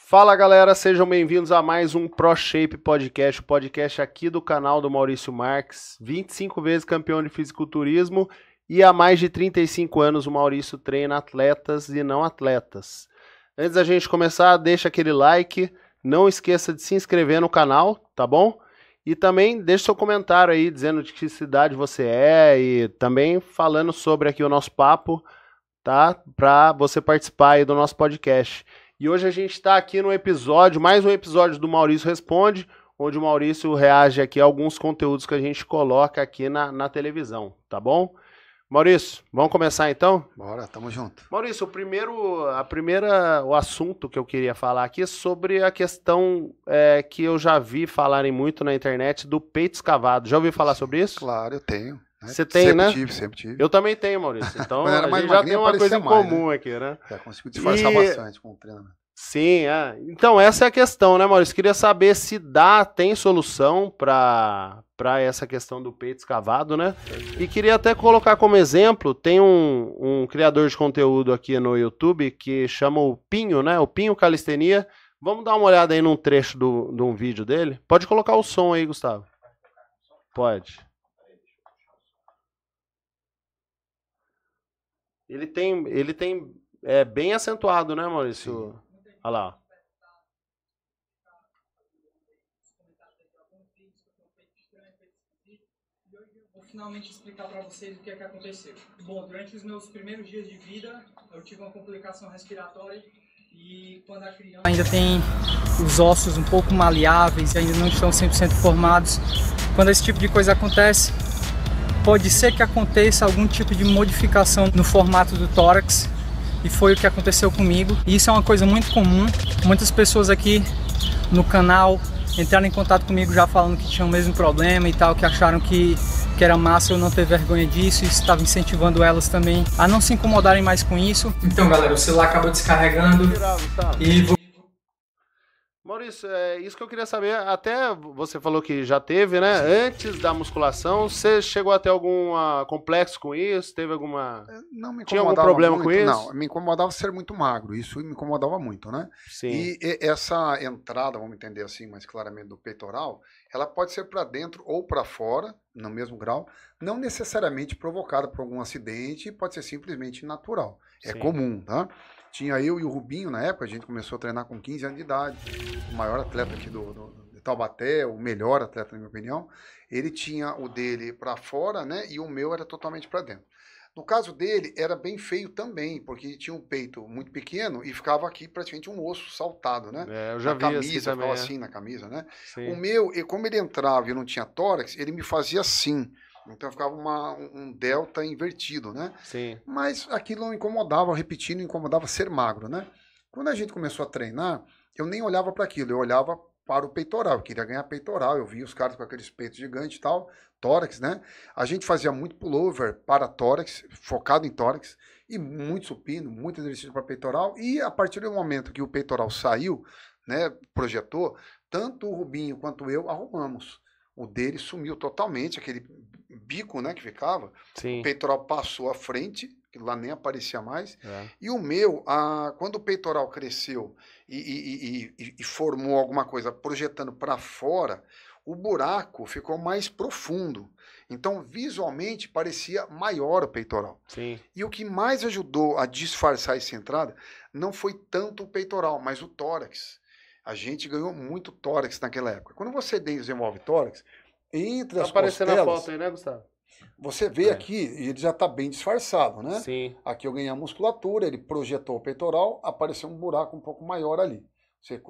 Fala galera, sejam bem-vindos a mais um ProShape Podcast, o podcast aqui do canal do Maurício Marques, 25 vezes campeão de fisiculturismo e há mais de 35 anos o Maurício treina atletas e não atletas. Antes da gente começar, deixa aquele like, não esqueça de se inscrever no canal, tá bom? E também deixa seu comentário aí dizendo de que cidade você é e também falando sobre aqui o nosso papo, tá? Para você participar aí do nosso podcast. E hoje a gente está aqui no episódio, mais um episódio do Maurício Responde, onde o Maurício reage aqui a alguns conteúdos que a gente coloca aqui na televisão, tá bom? Maurício, vamos começar então? Bora, tamo junto. Maurício, o assunto que eu queria falar aqui é sobre a questão que eu já vi falarem muito na internet do peito escavado. Já ouviu falar sobre isso? Claro, eu tenho. Né? Você tem, né? Sempre tive. Eu também tenho, Maurício. Então a gente já tem uma coisa em comum, né? Aqui, né? Já consigo disfarçar bastante com o treinamento. Sim, então essa é a questão, né, Maurício? Queria saber se tem solução para essa questão do peito escavado, né? E queria até colocar como exemplo, tem um criador de conteúdo aqui no YouTube que chama o Pinho, né? O Pinho Calistenia. Vamos dar uma olhada aí num trecho de um vídeo dele? Pode colocar o som aí, Gustavo. Pode. Ele tem bem acentuado, né, Maurício? Sim. Olha lá. Vou finalmente explicar para vocês o que é que aconteceu. Bom, durante os meus primeiros dias de vida, eu tive uma complicação respiratória e quando a criança ainda tem os ossos um pouco maleáveis e ainda não estão 100% formados, quando esse tipo de coisa acontece, pode ser que aconteça algum tipo de modificação no formato do tórax, e foi o que aconteceu comigo. E isso é uma coisa muito comum. Muitas pessoas aqui no canal entraram em contato comigo já falando que tinham o mesmo problema e tal, que acharam que era massa eu não ter vergonha disso, e estava incentivando elas também a não se incomodarem mais com isso. Então galera, o celular acabou descarregando e... Maurício, é isso que eu queria saber. Até você falou que já teve, né? Antes da musculação, você chegou a ter algum complexo com isso? Teve alguma... Não me incomodava. Tinha algum problema muito, com isso? Não, me incomodava ser muito magro. Isso me incomodava muito, né? Sim. E essa entrada, vamos entender assim mais claramente, do peitoral, ela pode ser para dentro ou para fora, no mesmo grau, não necessariamente provocada por algum acidente, pode ser simplesmente natural. É Sim. comum, tá? Tinha eu e o Rubinho, na época, a gente começou a treinar com 15 anos de idade. O maior atleta aqui de Taubaté, o melhor atleta, na minha opinião. Ele tinha o dele para fora, né? E o meu era totalmente para dentro. No caso dele, era bem feio também, porque tinha um peito muito pequeno e ficava aqui praticamente um osso saltado, né? Eu já na vi camisa, também, ficava assim na camisa, né? Sim. O meu, como ele entrava e não tinha tórax, ele me fazia assim. Então ficava um delta invertido, né? Sim. Mas aquilo não incomodava, repetindo, incomodava ser magro, né? Quando a gente começou a treinar, eu nem olhava para aquilo, eu olhava para o peitoral, eu queria ganhar peitoral, eu via os caras com aqueles peitos gigantes e tal, tórax, né? A gente fazia muito pullover para tórax, focado em tórax, e muito supino, muito exercício para peitoral, e a partir do momento que o peitoral saiu, né, projetou, tanto o Rubinho quanto eu arrumamos. O dele sumiu totalmente, aquele bico, né, que ficava. Sim. O peitoral passou à frente, que lá nem aparecia mais. E o meu, quando o peitoral cresceu e formou alguma coisa projetando para fora, o buraco ficou mais profundo. Então, visualmente, parecia maior o peitoral. Sim. E o que mais ajudou a disfarçar essa entrada não foi tanto o peitoral, mas o tórax. A gente ganhou muito tórax naquela época. Quando você desenvolve tórax, entre as costelas... Tá aparecendo a foto aí, né, Gustavo? Você vê aqui, e ele já está bem disfarçado, né? Sim. Aqui eu ganhei a musculatura, ele projetou o peitoral, apareceu um buraco um pouco maior ali. Você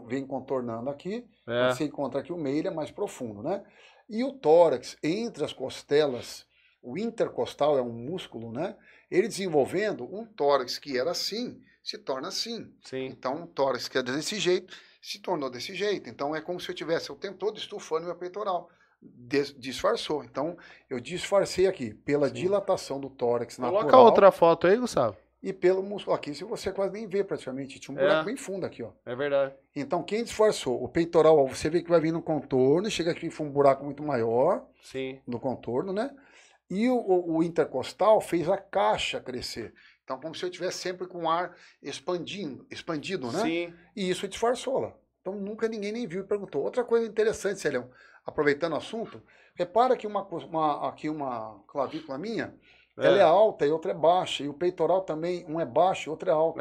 vem contornando aqui, você encontra aqui o meio, ele é mais profundo, né? E o tórax, entre as costelas, o intercostal é um músculo, né? Ele desenvolvendo um tórax que era assim, se torna assim. Sim. Então, um tórax que é desse jeito, se tornou desse jeito. Então, é como se eu tivesse o tempo todo estufando meu peitoral. Disfarçou. Então, eu disfarcei aqui pela dilatação do tórax natural. Coloca outra foto aí, Gustavo. E pelo músculo. Aqui se você quase nem vê praticamente. Tinha um buraco bem fundo aqui, ó. É verdade. Então, quem disfarçou? O peitoral, você vê que vai vir no contorno, chega aqui e foi um buraco muito maior. Sim. No contorno, né? E o intercostal fez a caixa crescer. Então, como se eu estivesse sempre com o ar expandido, né? Sim. E isso disfarçou lá. Então, nunca ninguém nem viu e perguntou. Outra coisa interessante, Celião, aproveitando o assunto, repara que aqui uma clavícula minha, ela é alta e outra é baixa. E o peitoral também, um é baixo e outro é alto.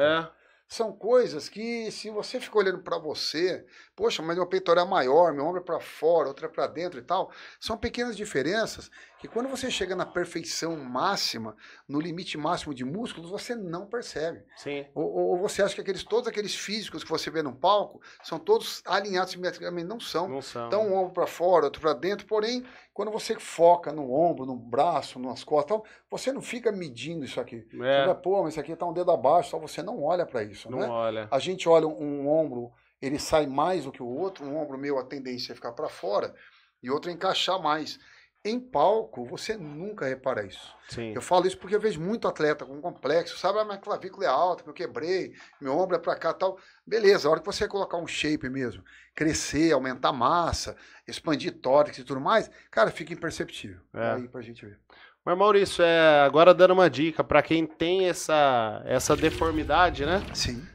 São coisas que, se você fica olhando para você, poxa, mas meu peitoral é maior, meu ombro é para fora, outro é para dentro e tal, são pequenas diferenças que quando você chega na perfeição máxima, no limite máximo de músculos, você não percebe. Sim. Ou você acha que todos aqueles físicos que você vê no palco são todos alinhados simetricamente, não são. Não são. Então, um ombro para fora, outro para dentro, porém, quando você foca no ombro, no braço, nas costas, tal, você não fica medindo isso aqui. Você vai, pô, mas isso aqui está um dedo abaixo, só você não olha para isso. Não né? olha. A gente olha um ombro, ele sai mais do que o outro, um ombro meu a tendência é ficar para fora e outro é encaixar mais. Em palco, você nunca repara isso. Sim. Eu falo isso porque eu vejo muito atleta com complexo, sabe? A minha clavícula é alta, eu quebrei, meu ombro é para cá e tal. Beleza, a hora que você colocar um shape mesmo, crescer, aumentar a massa, expandir tórax e tudo mais, cara, fica imperceptível. Aí pra gente ver. Mas, Maurício, agora dando uma dica, para quem tem essa deformidade, né? Sim.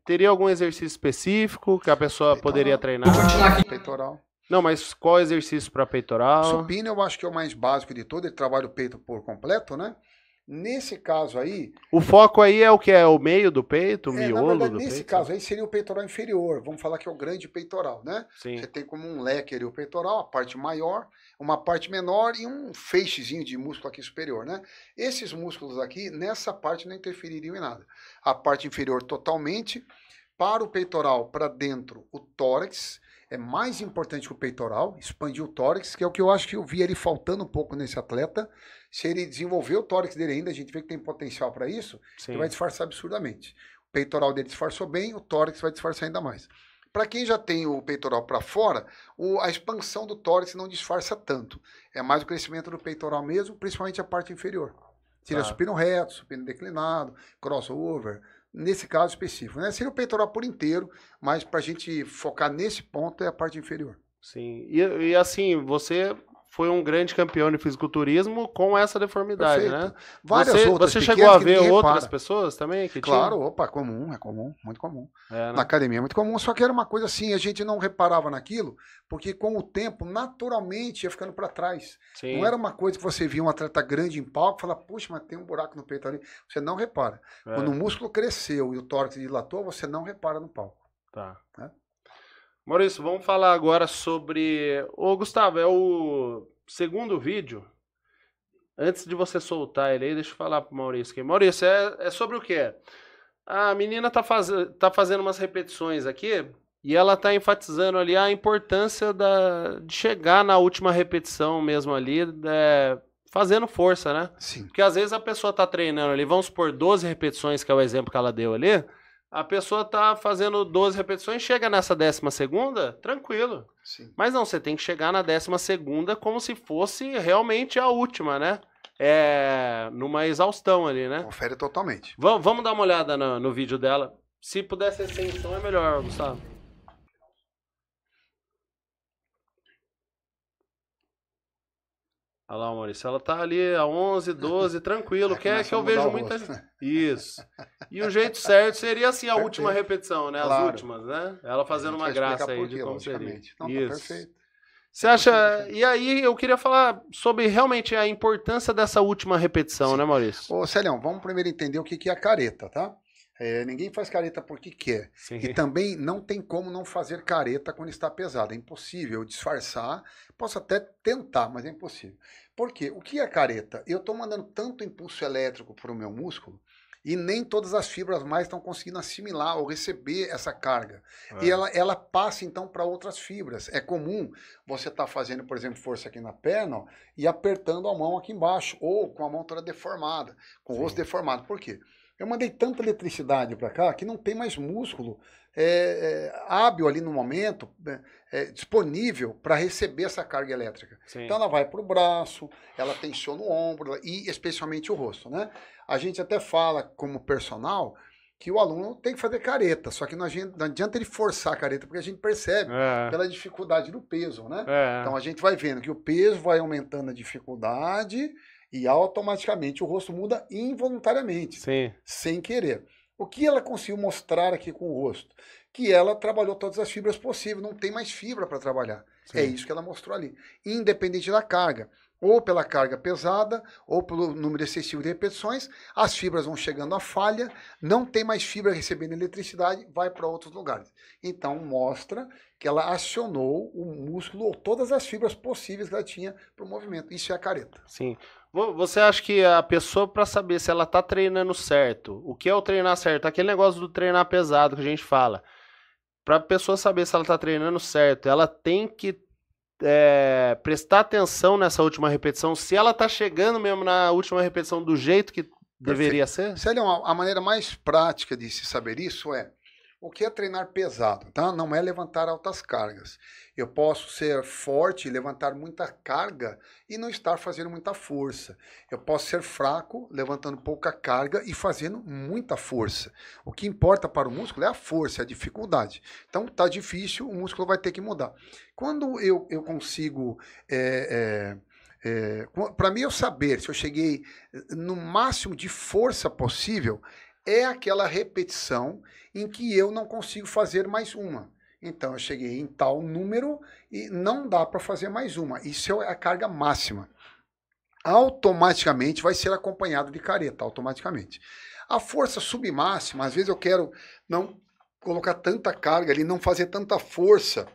Teria algum exercício específico que a pessoa poderia treinar? Peitoral. Não, mas qual exercício para peitoral? Supino eu acho que é o mais básico de todo, ele trabalha o peito por completo, né? Nesse caso aí... O foco aí é o que? É o meio do peito, o miolo na verdade, do nesse peito? caso aí seria o peitoral inferior, vamos falar que é o grande peitoral, né? Sim. Você tem como um leque ali o peitoral, a parte maior, uma parte menor e um feixezinho de músculo aqui superior, né? Esses músculos aqui, nessa parte, não interfeririam em nada. A parte inferior totalmente, para o peitoral, para dentro, o tórax... É mais importante que o peitoral, expandir o tórax, que é o que eu acho que eu vi ele faltando um pouco nesse atleta. Se ele desenvolver o tórax dele ainda, a gente vê que tem potencial para isso, ele vai disfarçar absurdamente. O peitoral dele disfarçou bem, o tórax vai disfarçar ainda mais. Para quem já tem o peitoral para fora, a expansão do tórax não disfarça tanto. É mais o crescimento do peitoral mesmo, principalmente a parte inferior. Seria supino reto, supino declinado, crossover... Nesse caso específico, né? Seria o peitoral por inteiro, mas para a gente focar nesse ponto é a parte inferior. Sim, e assim, você foi um grande campeão de fisiculturismo com essa deformidade, Perfeito. né? Várias outras você chegou a ver outras repara. pessoas também? Que claro, opa, é comum, muito comum. Né? Na academia é muito comum, só que era uma coisa assim, a gente não reparava naquilo, porque com o tempo, naturalmente, ia ficando para trás. Sim. Não era uma coisa que você via um atleta grande em palco e fala, puxa, mas tem um buraco no peito ali. Você não repara. Quando o músculo cresceu e o tórax dilatou, você não repara no palco. Tá. Né? Maurício, vamos falar agora sobre... Ô, Gustavo, é o segundo vídeo. Antes de você soltar ele aí, deixa eu falar pro Maurício aqui. Maurício, é sobre o quê? A menina tá fazendo umas repetições aqui e ela tá enfatizando ali a importância de chegar na última repetição mesmo ali, fazendo força, né? Sim. Porque às vezes a pessoa tá treinando ali, vamos supor 12 repetições, que é o exemplo que ela deu ali, a pessoa tá fazendo 12 repetições, chega nessa 12ª, tranquilo. Sim. Mas não, você tem que chegar na 12ª como se fosse realmente a última, né? Numa exaustão ali, né? Confere totalmente. Vamos dar uma olhada no vídeo dela. Se puder ser sem som é melhor, Gustavo. Olha lá, Maurício, ela tá ali a 11, 12, tranquilo, que eu vejo muita gente. Isso. E o jeito certo seria assim, a última repetição, né? As últimas, né? Ela fazendo uma graça aí de como seria. Não, isso. Tá perfeito. Você acha... E aí eu queria falar sobre realmente a importância dessa última repetição, né, Maurício? Ô, Celião, vamos primeiro entender o que é a careta, tá? Ninguém faz careta porque quer. Sim. E também não tem como não fazer careta quando está pesado. É impossível disfarçar. Posso até tentar, mas é impossível. Por quê? O que é careta? Eu estou mandando tanto impulso elétrico para o meu músculo e nem todas as fibras mais estão conseguindo assimilar ou receber essa carga. E ela passa então para outras fibras. É comum você estar fazendo, por exemplo, força aqui na perna, ó, e apertando a mão aqui embaixo, ou com a mão toda deformada, com o rosto deformado. Por quê? Eu mandei tanta eletricidade para cá que não tem mais músculo hábil ali no momento, disponível para receber essa carga elétrica. Sim. Então ela vai para o braço, ela tensiona o ombro e especialmente o rosto, né? A gente até fala como personal que o aluno tem que fazer careta, só que não adianta ele forçar a careta, porque a gente percebe pela dificuldade do peso, né? Então a gente vai vendo que o peso vai aumentando a dificuldade E automaticamente o rosto muda involuntariamente, Sim. sem querer. O que ela conseguiu mostrar aqui com o rosto? Que ela trabalhou todas as fibras possíveis, não tem mais fibra para trabalhar. Sim. É isso que ela mostrou ali. Independente da carga. Ou pela carga pesada, ou pelo número excessivo de repetições, as fibras vão chegando à falha, não tem mais fibra recebendo eletricidade, vai para outros lugares. Então mostra que ela acionou o músculo ou todas as fibras possíveis que ela tinha para o movimento. Isso é a careta. Sim. Você acha que a pessoa, para saber se ela está treinando certo, o que é o treinar certo? Aquele negócio do treinar pesado que a gente fala. Para a pessoa saber se ela está treinando certo, ela tem que prestar atenção nessa última repetição, se ela está chegando mesmo na última repetição do jeito que deveria ser? Célio, a maneira mais prática de se saber isso é o que é treinar pesado, tá? Não é levantar altas cargas. Eu posso ser forte, levantar muita carga e não estar fazendo muita força. Eu posso ser fraco, levantando pouca carga e fazendo muita força. O que importa para o músculo é a força, é a dificuldade. Então tá difícil, o músculo vai ter que mudar. Quando eu consigo... para mim eu saber se eu cheguei no máximo de força possível, é aquela repetição em que eu não consigo fazer mais uma. Então eu cheguei em tal número e não dá para fazer mais uma. Isso é a carga máxima. Automaticamente vai ser acompanhado de careta, automaticamente. A força submáxima, às vezes eu quero não colocar tanta carga ali, não fazer tanta força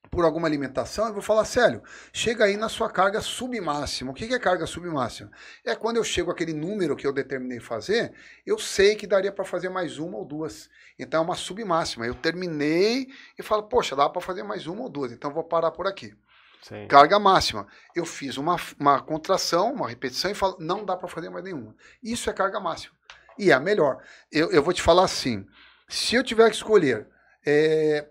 por alguma alimentação, eu vou falar, Célio, chega aí na sua carga submáxima. O que é carga submáxima? É quando eu chego àquele número que eu determinei fazer, eu sei que daria para fazer mais uma ou duas. Então é uma submáxima. Eu terminei e falo, poxa, dá para fazer mais uma ou duas, então vou parar por aqui. Sim. Carga máxima. Eu fiz uma contração, uma repetição e falo, não dá para fazer mais nenhuma. Isso é carga máxima. E é a melhor. Eu vou te falar assim, se eu tiver que escolher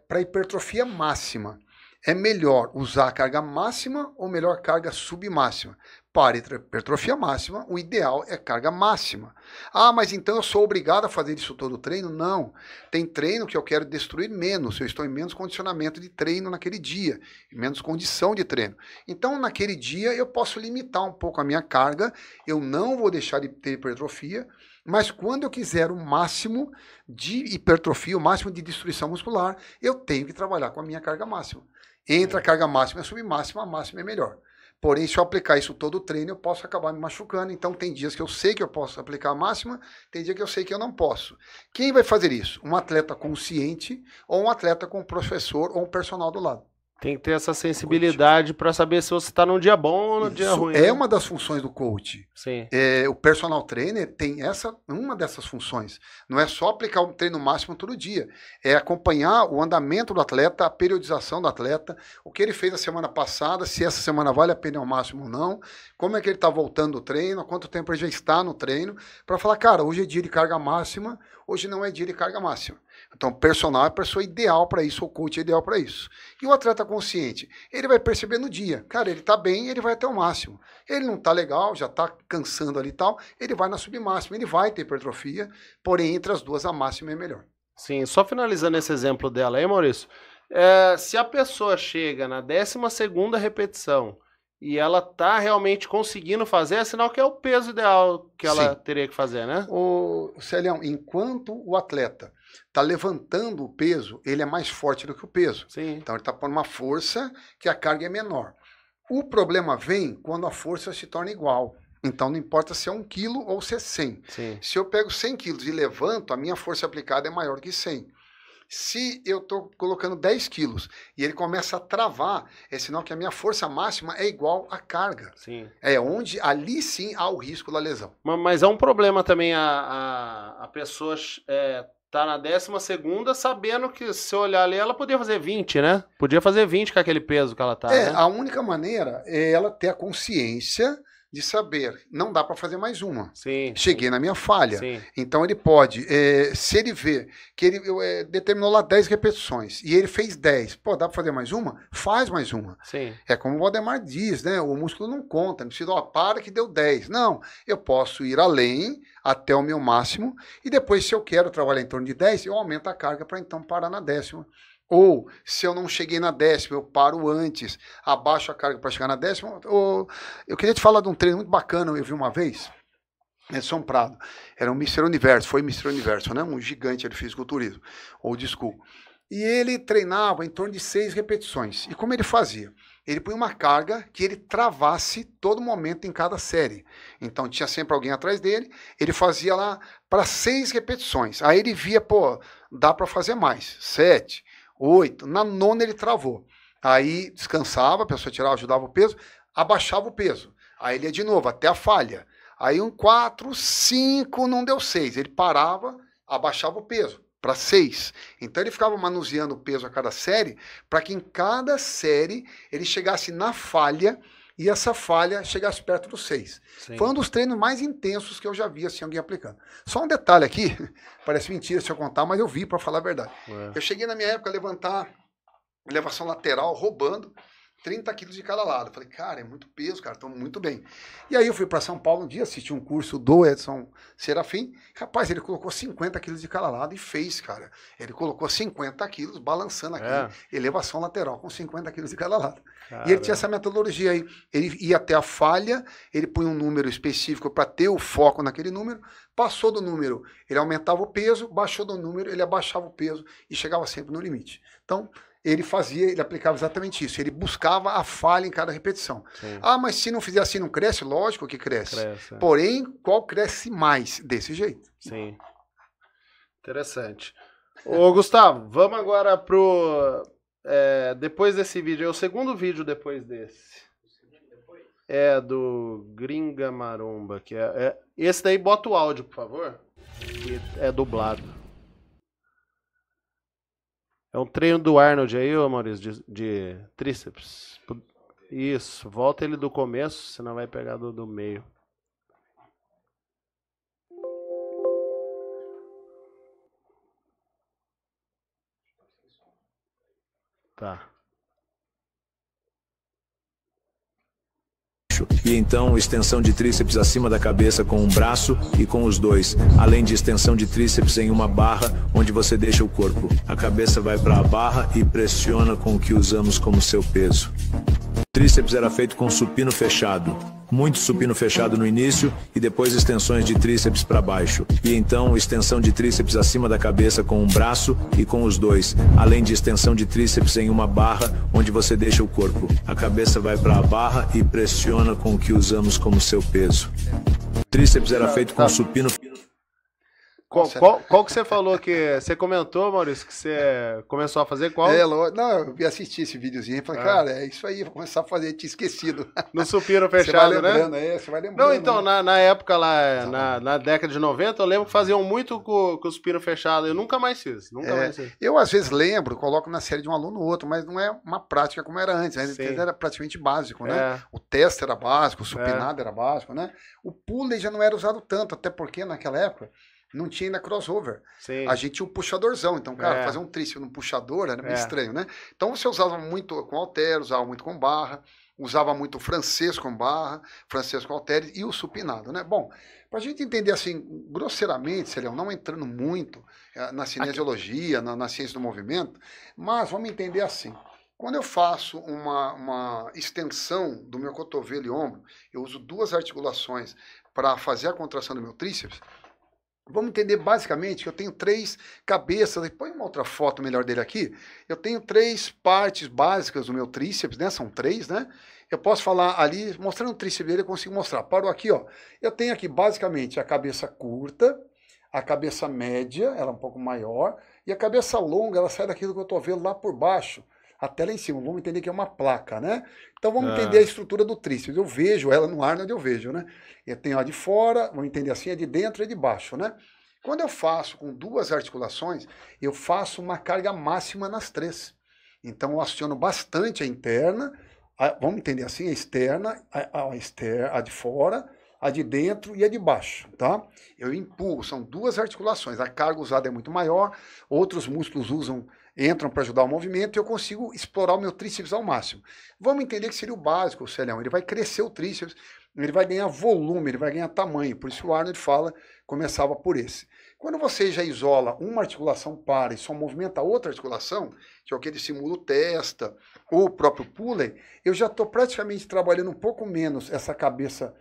para hipertrofia máxima, é melhor usar a carga máxima ou melhor carga submáxima? Para hipertrofia máxima, o ideal é carga máxima. Ah, mas então eu sou obrigado a fazer isso todo o treino? Não. Tem treino que eu quero destruir menos, eu estou em menos condicionamento de treino naquele dia, menos condição de treino. Então, naquele dia, eu posso limitar um pouco a minha carga, eu não vou deixar de ter hipertrofia, mas quando eu quiser o máximo de hipertrofia, o máximo de destruição muscular, eu tenho que trabalhar com a minha carga máxima. Entre a carga máxima e a submáxima, a máxima é melhor. Porém, se eu aplicar isso todo o treino, eu posso acabar me machucando. Então, tem dias que eu sei que eu posso aplicar a máxima, tem dia que eu sei que eu não posso. Quem vai fazer isso? Um atleta consciente ou um atleta com um professor ou um personal do lado. Tem que ter essa sensibilidade para saber se você está num dia bom ou no dia ruim. É uma das funções do coach. Sim. O personal trainer tem uma dessas funções. Não é só aplicar o treino máximo todo dia. É acompanhar o andamento do atleta, a periodização do atleta, o que ele fez a semana passada, se essa semana vale a pena ao máximo ou não, como é que ele está voltando do treino, há quanto tempo ele já está no treino, para falar, cara, hoje é dia de carga máxima, hoje não é dia de carga máxima. Então, o personal é a pessoa ideal para isso, o coach é ideal para isso. E o atleta consciente, ele vai perceber no dia. Cara, ele está bem, ele vai até o máximo. Ele não está legal, já está cansando ali e tal, ele vai na submáxima, ele vai ter hipertrofia, porém, entre as duas, a máxima é melhor. Sim, só finalizando esse exemplo dela aí, Maurício, se a pessoa chega na 12ª repetição e ela tá realmente conseguindo fazer, é sinal que é o peso ideal que ela teria que fazer, né? Celião, enquanto o atleta está levantando o peso, ele é mais forte do que o peso. Sim. Então ele está pondo uma força que a carga é menor. O problema vem quando a força se torna igual. Então não importa se é 1 quilo ou se é 100. Sim. Se eu pego 100 quilos e levanto, a minha força aplicada é maior que 100. Se eu estou colocando 10 quilos e ele começa a travar, é sinal que a minha força máxima é igual à carga. Sim. É onde, ali sim, há o risco da lesão. Mas é um problema também a pessoa tá na 12ª sabendo que se eu olhar ali, ela podia fazer 20, né? Podia fazer 20 com aquele peso que ela tá, né? A única maneira é ela ter a consciência de saber, não dá para fazer mais uma. Sim, cheguei na minha falha. Sim. Então ele pode, se ele vê que ele determinou lá 10 repetições e ele fez 10, pô, dá para fazer mais uma? Faz mais uma. Sim. É como o Valdemar diz, né? O músculo não conta, não precisa, para que deu 10. Não, eu posso ir além até o meu máximo e depois, se eu quero trabalhar em torno de 10, eu aumento a carga para então parar na 10ª. Ou, se eu não cheguei na 10ª, eu paro antes, abaixo a carga para chegar na 10ª. Ou, eu queria te falar de um treino muito bacana, eu vi uma vez, Edson Prado, era um Mr. Universo, foi Mr. Universo, né? Um gigante de fisiculturismo, old school. E ele treinava em torno de 6 repetições. E como ele fazia? Ele punha uma carga que ele travasse todo momento em cada série. Então tinha sempre alguém atrás dele, ele fazia lá para 6 repetições. Aí ele via, pô, dá para fazer mais, 7, 8, na 9ª ele travou. Aí descansava, a pessoa tirava, ajudava o peso, abaixava o peso. Aí ele ia de novo, até a falha. Aí 4, 5, não deu 6. Ele parava, abaixava o peso para 6. Então ele ficava manuseando o peso a cada série, para que em cada série ele chegasse na falha e essa falha chegasse perto dos 6. Sim. Foi um dos treinos mais intensos que eu já vi assim, alguém aplicando. Só um detalhe aqui, parece mentira se eu contar, mas eu vi, para falar a verdade. Eu cheguei na minha época a levantar elevação lateral, roubando 30 quilos de cada lado. Eu falei, cara, é muito peso, cara, estamos muito bem. E aí eu fui para São Paulo um dia, assisti um curso do Edson Serafim. Rapaz, ele colocou 50 quilos de cada lado e fez, cara. Ele colocou 50 quilos balançando aqui, elevação lateral com 50 quilos de cada lado. Caramba. E ele tinha essa metodologia aí. Ele ia até a falha, ele punha um número específico para ter o foco naquele número, passou do número, ele aumentava o peso, baixou do número, ele abaixava o peso e chegava sempre no limite. Então, ele aplicava exatamente isso. Ele buscava a falha em cada repetição. Sim. Ah, mas se não fizer assim não cresce? Lógico que cresce. Porém, qual cresce mais? Desse jeito. Sim. Interessante. Ô, Gustavo, vamos agora pro... depois desse vídeo. É o segundo vídeo depois desse. É do Gringa Maromba. Que esse daí, bota o áudio, por favor. Que é dublado. É um treino do Arnold aí, ô Maurício, de tríceps. Isso, volta ele do começo, senão vai pegar do meio. Tá. E então extensão de tríceps acima da cabeça com um braço e com os dois, além de extensão de tríceps em uma barra onde você deixa o corpo. A cabeça vai para a barra e pressiona com o que usamos como seu peso. O tríceps era feito com supino fechado, muito supino fechado no início e depois extensões de tríceps para baixo. E então extensão de tríceps acima da cabeça com um braço e com os dois, além de extensão de tríceps em uma barra onde você deixa o corpo. A cabeça vai para a barra e pressiona com o que usamos como seu peso. O tríceps era feito com supino. Qual que você falou que... Você comentou, Maurício, que você começou a fazer qual? Não, eu assisti esse videozinho e falei, cara, é isso aí, vou começar a fazer, tinha esquecido. No supino fechado, você vai lembrando, né? Você vai lembrando. Não, então, na época lá, na década de 90, eu lembro que faziam muito com o supino fechado. Eu nunca mais fiz, Eu, às vezes, lembro, coloco na série de um aluno ou outro, mas não é uma prática como era antes. Né? Era praticamente básico, né? O teste era básico, o supinado era básico, né? O pulley já não era usado tanto, até porque naquela época não tinha ainda crossover. Sim. A gente tinha um puxadorzão. Então, cara, fazer um tríceps num puxador era meio estranho, né? Então, você usava muito com halter, usava muito com barra, usava muito o francês com barra, francês com halteres e o supinado, né? Bom, pra gente entender assim, grosseiramente, Celião, não entrando muito na cinesiologia, na ciência do movimento, mas vamos entender assim. Quando eu faço uma extensão do meu cotovelo e ombro, eu uso 2 articulações para fazer a contração do meu tríceps. Vamos entender basicamente que eu tenho 3 cabeças. Põe uma outra foto melhor dele aqui. Eu tenho 3 partes básicas do meu tríceps, né? São 3, né? Eu posso falar ali, mostrando o tríceps dele, eu consigo mostrar. Parou aqui, ó. Eu tenho aqui basicamente a cabeça curta, a cabeça média, ela é um pouco maior, e a cabeça longa, ela sai daqui do cotovelo lá por baixo, até lá em cima. Vamos entender que é uma placa, né? Então vamos entender a estrutura do tríceps. Eu vejo ela no Arnold, eu vejo, né? Eu tenho a de fora, vamos entender assim, a de dentro e a de baixo, né? Quando eu faço com 2 articulações, eu faço uma carga máxima nas 3. Então eu aciono bastante a interna, vamos entender assim, a externa, a de fora, a de dentro e a de baixo, tá? Eu empurro, são 2 articulações, a carga usada é muito maior, outros músculos entram para ajudar o movimento e eu consigo explorar o meu tríceps ao máximo. Vamos entender que seria o básico, Celião, ele vai crescer o tríceps, ele vai ganhar volume, ele vai ganhar tamanho, por isso o Arnold fala, começava por esse. Quando você já isola uma articulação para e só movimenta outra articulação, que é o que ele simula o testa ou o próprio pulley, eu já estou praticamente trabalhando um pouco menos essa cabeça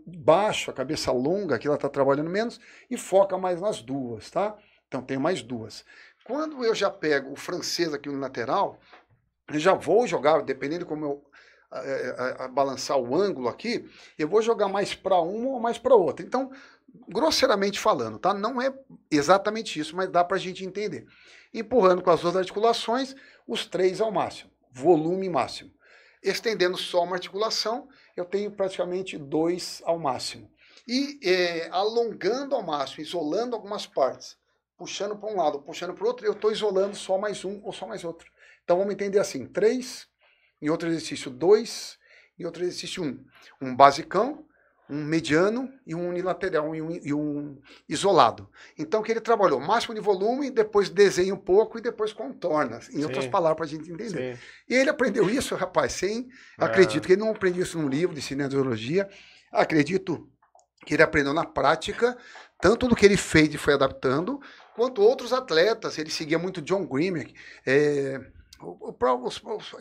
baixa, a cabeça longa, que ela está trabalhando menos, e foca mais nas duas, tá? Então tem mais duas. Quando eu já pego o francês aqui no lateral, eu já vou jogar, dependendo de como eu balançar o ângulo aqui, eu vou jogar mais para uma ou mais para outra. Então, grosseiramente falando, tá? Não é exatamente isso, mas dá para a gente entender. Empurrando com as duas articulações, os 3 ao máximo, volume máximo. Estendendo só uma articulação, eu tenho praticamente 2 ao máximo. E alongando ao máximo, isolando algumas partes, puxando para um lado, puxando para o outro, eu estou isolando só mais um ou só mais outro. Então vamos entender assim, 3, em outro exercício 2, em outro exercício 1. Um basicão, um mediano e um unilateral e um isolado. Então que ele trabalhou máximo de volume, depois desenha um pouco e depois contorna, em outras palavras para a gente entender. Sim. E ele aprendeu isso, rapaz, acredito que ele não aprendeu isso num livro de cinesiologia, acredito que ele aprendeu na prática, tanto do que ele fez e foi adaptando, quanto outros atletas. Ele seguia muito John Grimek,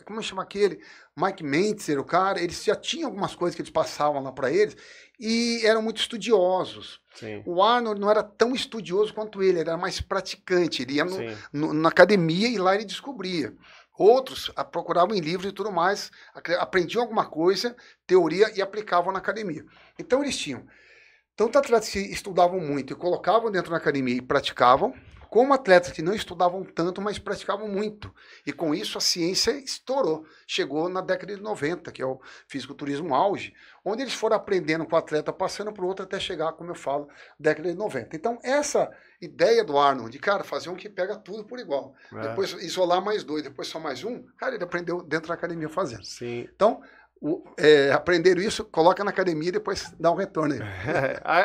como chama aquele? Mike Mentzer, o cara, eles já tinham algumas coisas que eles passavam lá para eles e eram muito estudiosos. Sim. O Arnold não era tão estudioso quanto ele era mais praticante. Ele ia na academia e lá ele descobria. Outros procuravam em livros e tudo mais, aprendiam alguma coisa, teoria, e aplicavam na academia. Então eles tinham tanto atletas que estudavam muito e colocavam dentro da academia e praticavam, como atletas que não estudavam tanto, mas praticavam muito. E com isso a ciência estourou. Chegou na década de 90, que é o fisiculturismo auge, onde eles foram aprendendo com o atleta, passando para o outro, até chegar, como eu falo, década de 90. Então essa ideia do Arnold, de, cara, fazer um que pega tudo por igual. Depois isolar mais 2, depois só mais um, cara, ele aprendeu dentro da academia fazendo. Sim. Então, aprenderam isso, coloca na academia e depois dá um retorno aí.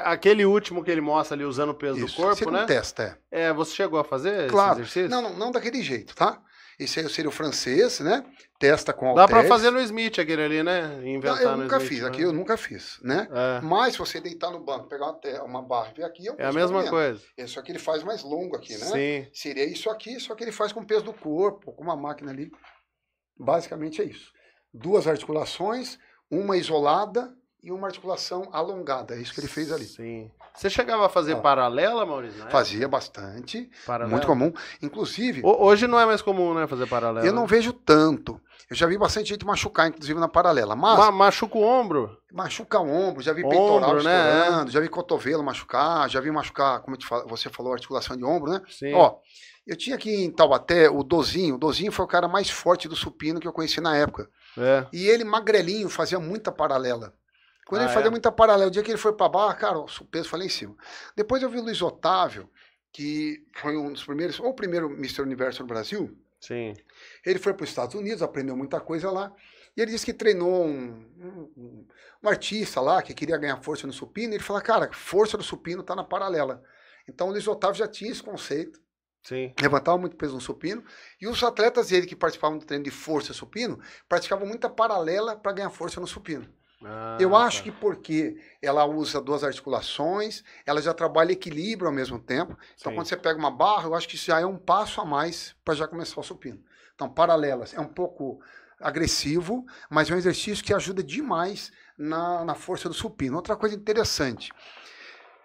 Aquele último que ele mostra ali usando o peso do corpo, né? Testa, você chegou a fazer claro. Esse exercício? Não daquele jeito, tá? Esse aí seria o francês, né? Testa com halteres. Dá pra fazer no Smith aquele ali, né? Inventar eu nunca fiz, aqui eu nunca fiz, né? Mas se você deitar no banco, pegar uma barra e vir aqui, é a mesma coisa. Só que ele faz mais longo aqui, né? Sim. Seria isso aqui, só que ele faz com o peso do corpo, com uma máquina ali. Basicamente é isso. 2 articulações, uma isolada e uma articulação alongada. É isso que ele fez ali. Sim. Você chegava a fazer paralela, Maurício? Fazia bastante. Paralela. Muito comum. Inclusive... Hoje não é mais comum, né, fazer paralela. Eu não vejo tanto. Eu já vi bastante gente machucar, inclusive, na paralela. Mas machuca o ombro? Machuca o ombro. Já vi peitoral estourando, já vi cotovelo machucar, já vi machucar, como você falou, articulação de ombro, né? Sim. Ó, eu tinha aqui em Taubaté o Dozinho. O Dozinho foi o cara mais forte do supino que eu conheci na época. E ele, magrelinho, fazia muita paralela. Quando ele fazia muita paralela, o dia que ele foi para barra, cara, o peso foi lá em cima. Depois eu vi o Luiz Otávio, que foi um dos primeiros, ou o primeiro Mr. Universo no Brasil. Sim. Ele foi para os Estados Unidos, aprendeu muita coisa lá. E ele disse que treinou um artista lá, que queria ganhar força no supino. E ele falou, cara, força do supino está na paralela. Então o Luiz Otávio já tinha esse conceito. Sim. Levantava muito peso no supino. E os atletas dele que participavam do treino de força supino, praticavam muita paralela para ganhar força no supino. Eu acho que porque ela usa 2 articulações, ela já trabalha equilíbrio ao mesmo tempo. Então, quando você pega uma barra, eu acho que isso já é um passo a mais para já começar o supino. Então, paralelas é um pouco agressivo, mas é um exercício que ajuda demais na força do supino. Outra coisa interessante,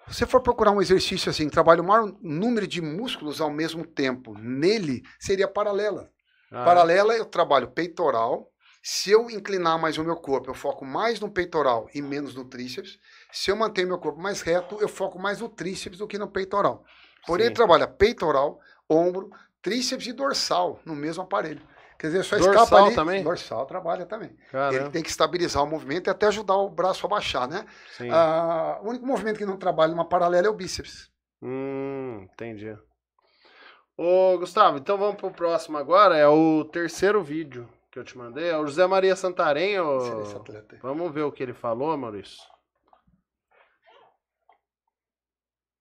se você for procurar um exercício assim, que trabalha o maior número de músculos ao mesmo tempo, nele seria paralela. Paralela eu trabalho peitoral. Se eu inclinar mais o meu corpo, eu foco mais no peitoral e menos no tríceps. Se eu manter meu corpo mais reto, eu foco mais no tríceps do que no peitoral. Porém, ele trabalha peitoral, ombro, tríceps e dorsal no mesmo aparelho. Quer dizer, só escapa ali. Também? Dorsal trabalha também. Caramba. Ele tem que estabilizar o movimento e até ajudar o braço a baixar, né? O único movimento que não trabalha numa paralela é o bíceps. Entendi. Ô, Gustavo, então vamos pro próximo agora. É o terceiro vídeo que eu te mandei, é o José Maria Santarém. Vamos ver o que ele falou, Maurício.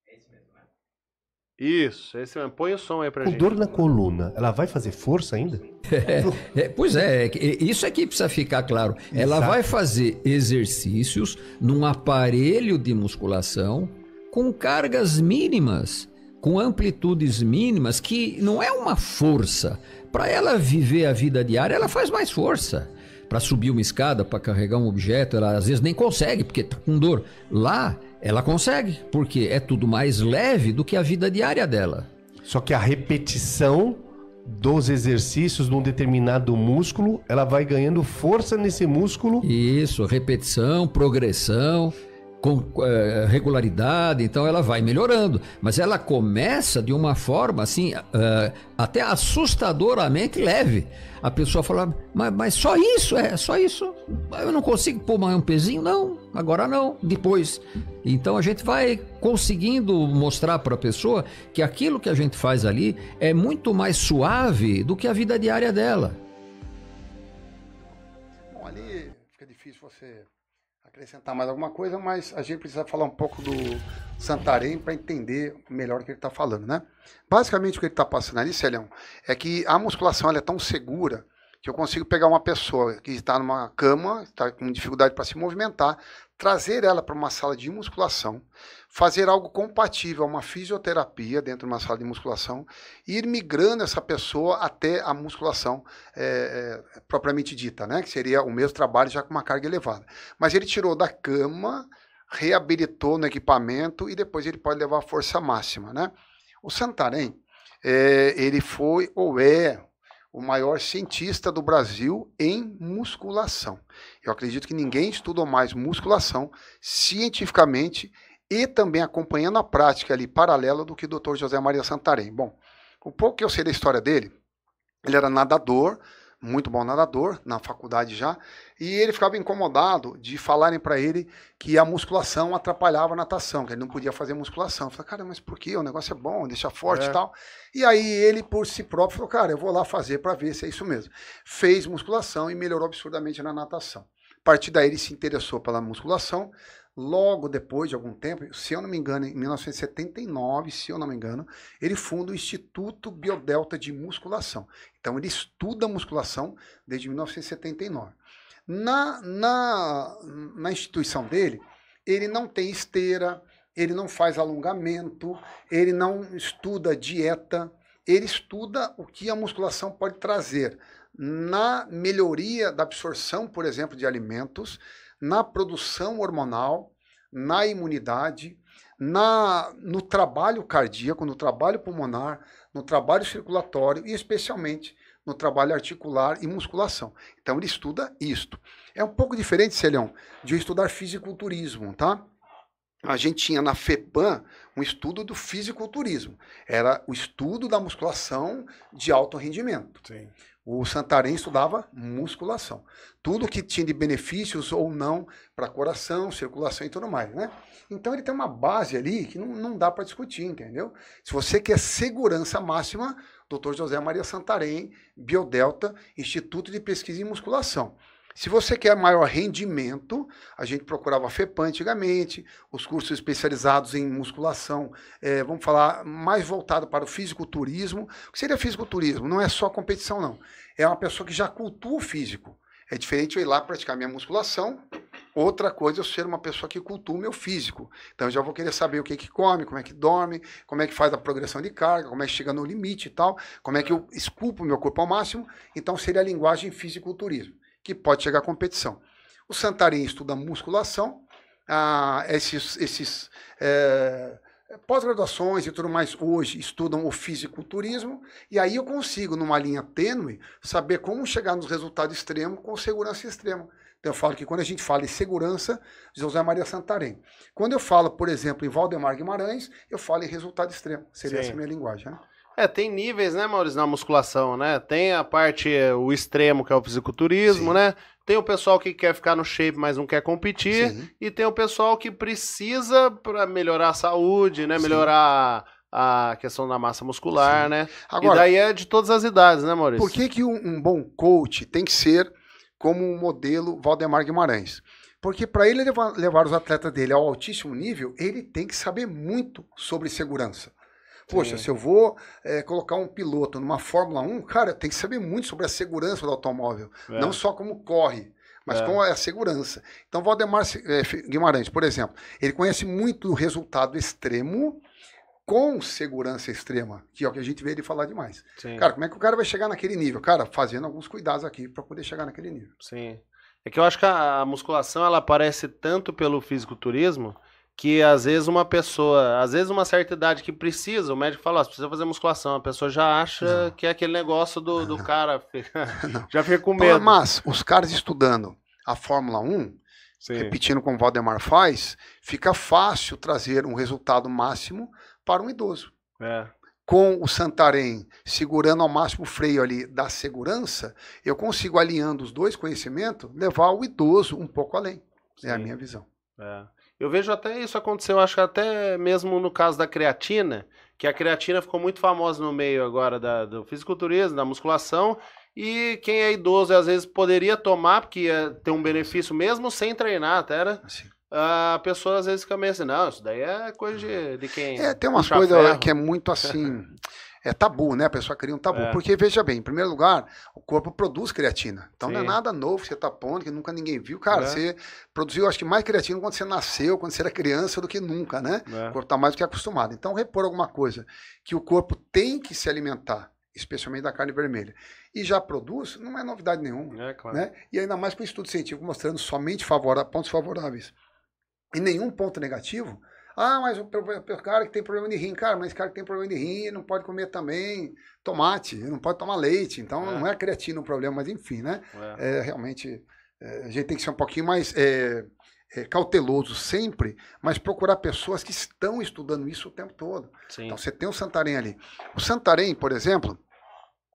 É esse mesmo, né? Isso, esse mesmo. Põe o som aí pra gente. Com dor na coluna, ela vai fazer força ainda? Pois é, isso aqui precisa ficar claro. Ela vai fazer exercícios num aparelho de musculação com cargas mínimas, com amplitudes mínimas, que não é uma força. Para ela viver a vida diária, ela faz mais força. Para subir uma escada, para carregar um objeto, ela às vezes nem consegue, porque está com dor. Lá, ela consegue, porque é tudo mais leve do que a vida diária dela. Só que a repetição dos exercícios num determinado músculo, ela vai ganhando força nesse músculo. Isso, repetição, progressão, com regularidade, então ela vai melhorando. Mas ela começa de uma forma assim, até assustadoramente leve. A pessoa fala, mas só isso? Só isso? Eu não consigo pôr mais um pezinho? Não, agora não, depois. Então a gente vai conseguindo mostrar para a pessoa que aquilo que a gente faz ali é muito mais suave do que a vida diária dela. Bom, ali fica difícil você acrescentar mais alguma coisa, mas a gente precisa falar um pouco do Santarém para entender melhor o que ele está falando, né? Basicamente o que ele está passando ali, Celião, é que a musculação ela é tão segura que eu consigo pegar uma pessoa que está numa cama, está com dificuldade para se movimentar, trazer ela para uma sala de musculação, fazer algo compatível a uma fisioterapia dentro de uma sala de musculação e ir migrando essa pessoa até a musculação propriamente dita, né? Que seria o mesmo trabalho já com uma carga elevada. Mas ele tirou da cama, reabilitou no equipamento e depois ele pode levar a força máxima, né? O Santarém, ele foi ou é o maior cientista do Brasil em musculação. Eu acredito que ninguém estudou mais musculação cientificamente e também acompanhando a prática ali paralela do que o Dr. José Maria Santarém. Bom, o pouco que eu sei da história dele, ele era nadador, muito bom nadador, na faculdade já, e ele ficava incomodado de falarem para ele que a musculação atrapalhava a natação, que ele não podia fazer musculação. Eu falei, cara, mas por quê? O negócio é bom, deixa forte e tal. E aí ele, por si próprio, falou, cara, eu vou lá fazer para ver se é isso mesmo. Fez musculação e melhorou absurdamente na natação. A partir daí ele se interessou pela musculação. Logo depois de algum tempo, se eu não me engano, em 1979, se eu não me engano, ele funda o Instituto Biodelta de Musculação. Então ele estuda musculação desde 1979. Na instituição dele, ele não tem esteira, ele não faz alongamento, ele não estuda dieta, ele estuda o que a musculação pode trazer na melhoria da absorção, por exemplo, de alimentos, na produção hormonal, na imunidade, no trabalho cardíaco, no trabalho pulmonar, no trabalho circulatório e especialmente no trabalho articular e musculação. Então ele estuda isto. É um pouco diferente, Celião, de eu estudar fisiculturismo, tá? A gente tinha na FEPAM um estudo do fisiculturismo. Era o estudo da musculação de alto rendimento. Sim. O Santarém estudava musculação. Tudo que tinha de benefícios ou não para coração, circulação e tudo mais, né? Então ele tem uma base ali que não dá para discutir, entendeu? Se você quer segurança máxima, Dr. José Maria Santarém, Biodelta, Instituto de Pesquisa em Musculação. Se você quer maior rendimento, a gente procurava a FEPAM antigamente, os cursos especializados em musculação, vamos falar, mais voltado para o fisiculturismo. O que seria fisiculturismo? Não é só competição, não. É uma pessoa que já cultua o físico. É diferente eu ir lá praticar minha musculação, outra coisa é eu ser uma pessoa que cultua o meu físico. Então eu já vou querer saber o que come, como é que dorme, como é que faz a progressão de carga, como é que chega no limite e tal, como é que eu esculpo o meu corpo ao máximo. Então seria a linguagem fisiculturismo, que pode chegar à competição. O Santarém estuda musculação, esses pós-graduações e tudo mais hoje estudam o fisiculturismo, e aí eu consigo, numa linha tênue, saber como chegar nos resultados extremos com segurança extrema. Então eu falo que quando a gente fala em segurança, José Maria Santarém. Quando eu falo, por exemplo, em Valdemar Guimarães, eu falo em resultado extremo. Seria essa a minha linguagem, né? Tem níveis, né, Maurício, na musculação, né? Tem a parte, o extremo, que é o fisiculturismo, né? Tem o pessoal que quer ficar no shape, mas não quer competir. Sim. E tem o pessoal que precisa para melhorar a saúde, né? Sim. Melhorar a questão da massa muscular, sim, né? Agora, e daí é de todas as idades, né, Maurício? Por que um bom coach tem que ser como o modelo Valdemar Guimarães? Porque para ele levar os atletas dele ao altíssimo nível, ele tem que saber muito sobre segurança. Poxa, se eu vou colocar um piloto numa Fórmula 1, cara, tem que saber muito sobre a segurança do automóvel. Não só como corre, mas como é a segurança. Então, Valdemar Guimarães, por exemplo, ele conhece muito o resultado extremo com segurança extrema, que é o que a gente vê ele falar demais. Sim. Cara, como é que o cara vai chegar naquele nível? Cara, fazendo alguns cuidados aqui para poder chegar naquele nível. Sim. É que eu acho que a musculação, ela aparece tanto pelo fisiculturismo, que às vezes uma pessoa, às vezes uma certa idade que precisa, o médico fala, você precisa fazer musculação, a pessoa já acha que é aquele negócio do cara, já fica com medo. Mas os caras estudando a Fórmula 1, Sim. repetindo como o Valdemar faz, fica fácil trazer um resultado máximo para um idoso. É. Com o Santarém segurando ao máximo o freio ali da segurança, eu consigo, alinhando os dois conhecimentos, levar o idoso um pouco além. Sim. É a minha visão. É. Eu vejo até isso acontecer, eu acho que até mesmo no caso da creatina, que a creatina ficou muito famosa no meio agora do fisiculturismo, da musculação, e quem é idoso às vezes poderia tomar, porque ia ter um benefício mesmo sem treinar, até era... Assim. A pessoa às vezes fica meio assim, não, isso daí é coisa de quem... Tem umas puxa coisas ferro. que é muito assim... É tabu, né? A pessoa cria um tabu. É. Porque, veja bem, em primeiro lugar, o corpo produz creatina. Então não é Sim. nada novo que você tá pondo, que nunca ninguém viu. Cara, É. você produziu, acho que mais creatina quando você nasceu, quando você era criança, do que nunca, né? É. O corpo tá mais do que acostumado. Então, repor alguma coisa que o corpo tem que se alimentar, especialmente da carne vermelha, e já produz, não é novidade nenhuma. É, claro. Né? E ainda mais com estudo científico mostrando somente pontos favoráveis e nenhum ponto negativo. Ah, mas o cara que tem problema de rim, cara, mas esse cara que tem problema de rim não pode comer também tomate, não pode tomar leite, então não é a creatina o problema, mas enfim, né? Realmente, a gente tem que ser um pouquinho mais cauteloso sempre, mas procurar pessoas que estão estudando isso o tempo todo. Sim. Então você tem o Santarém ali. O Santarém, por exemplo,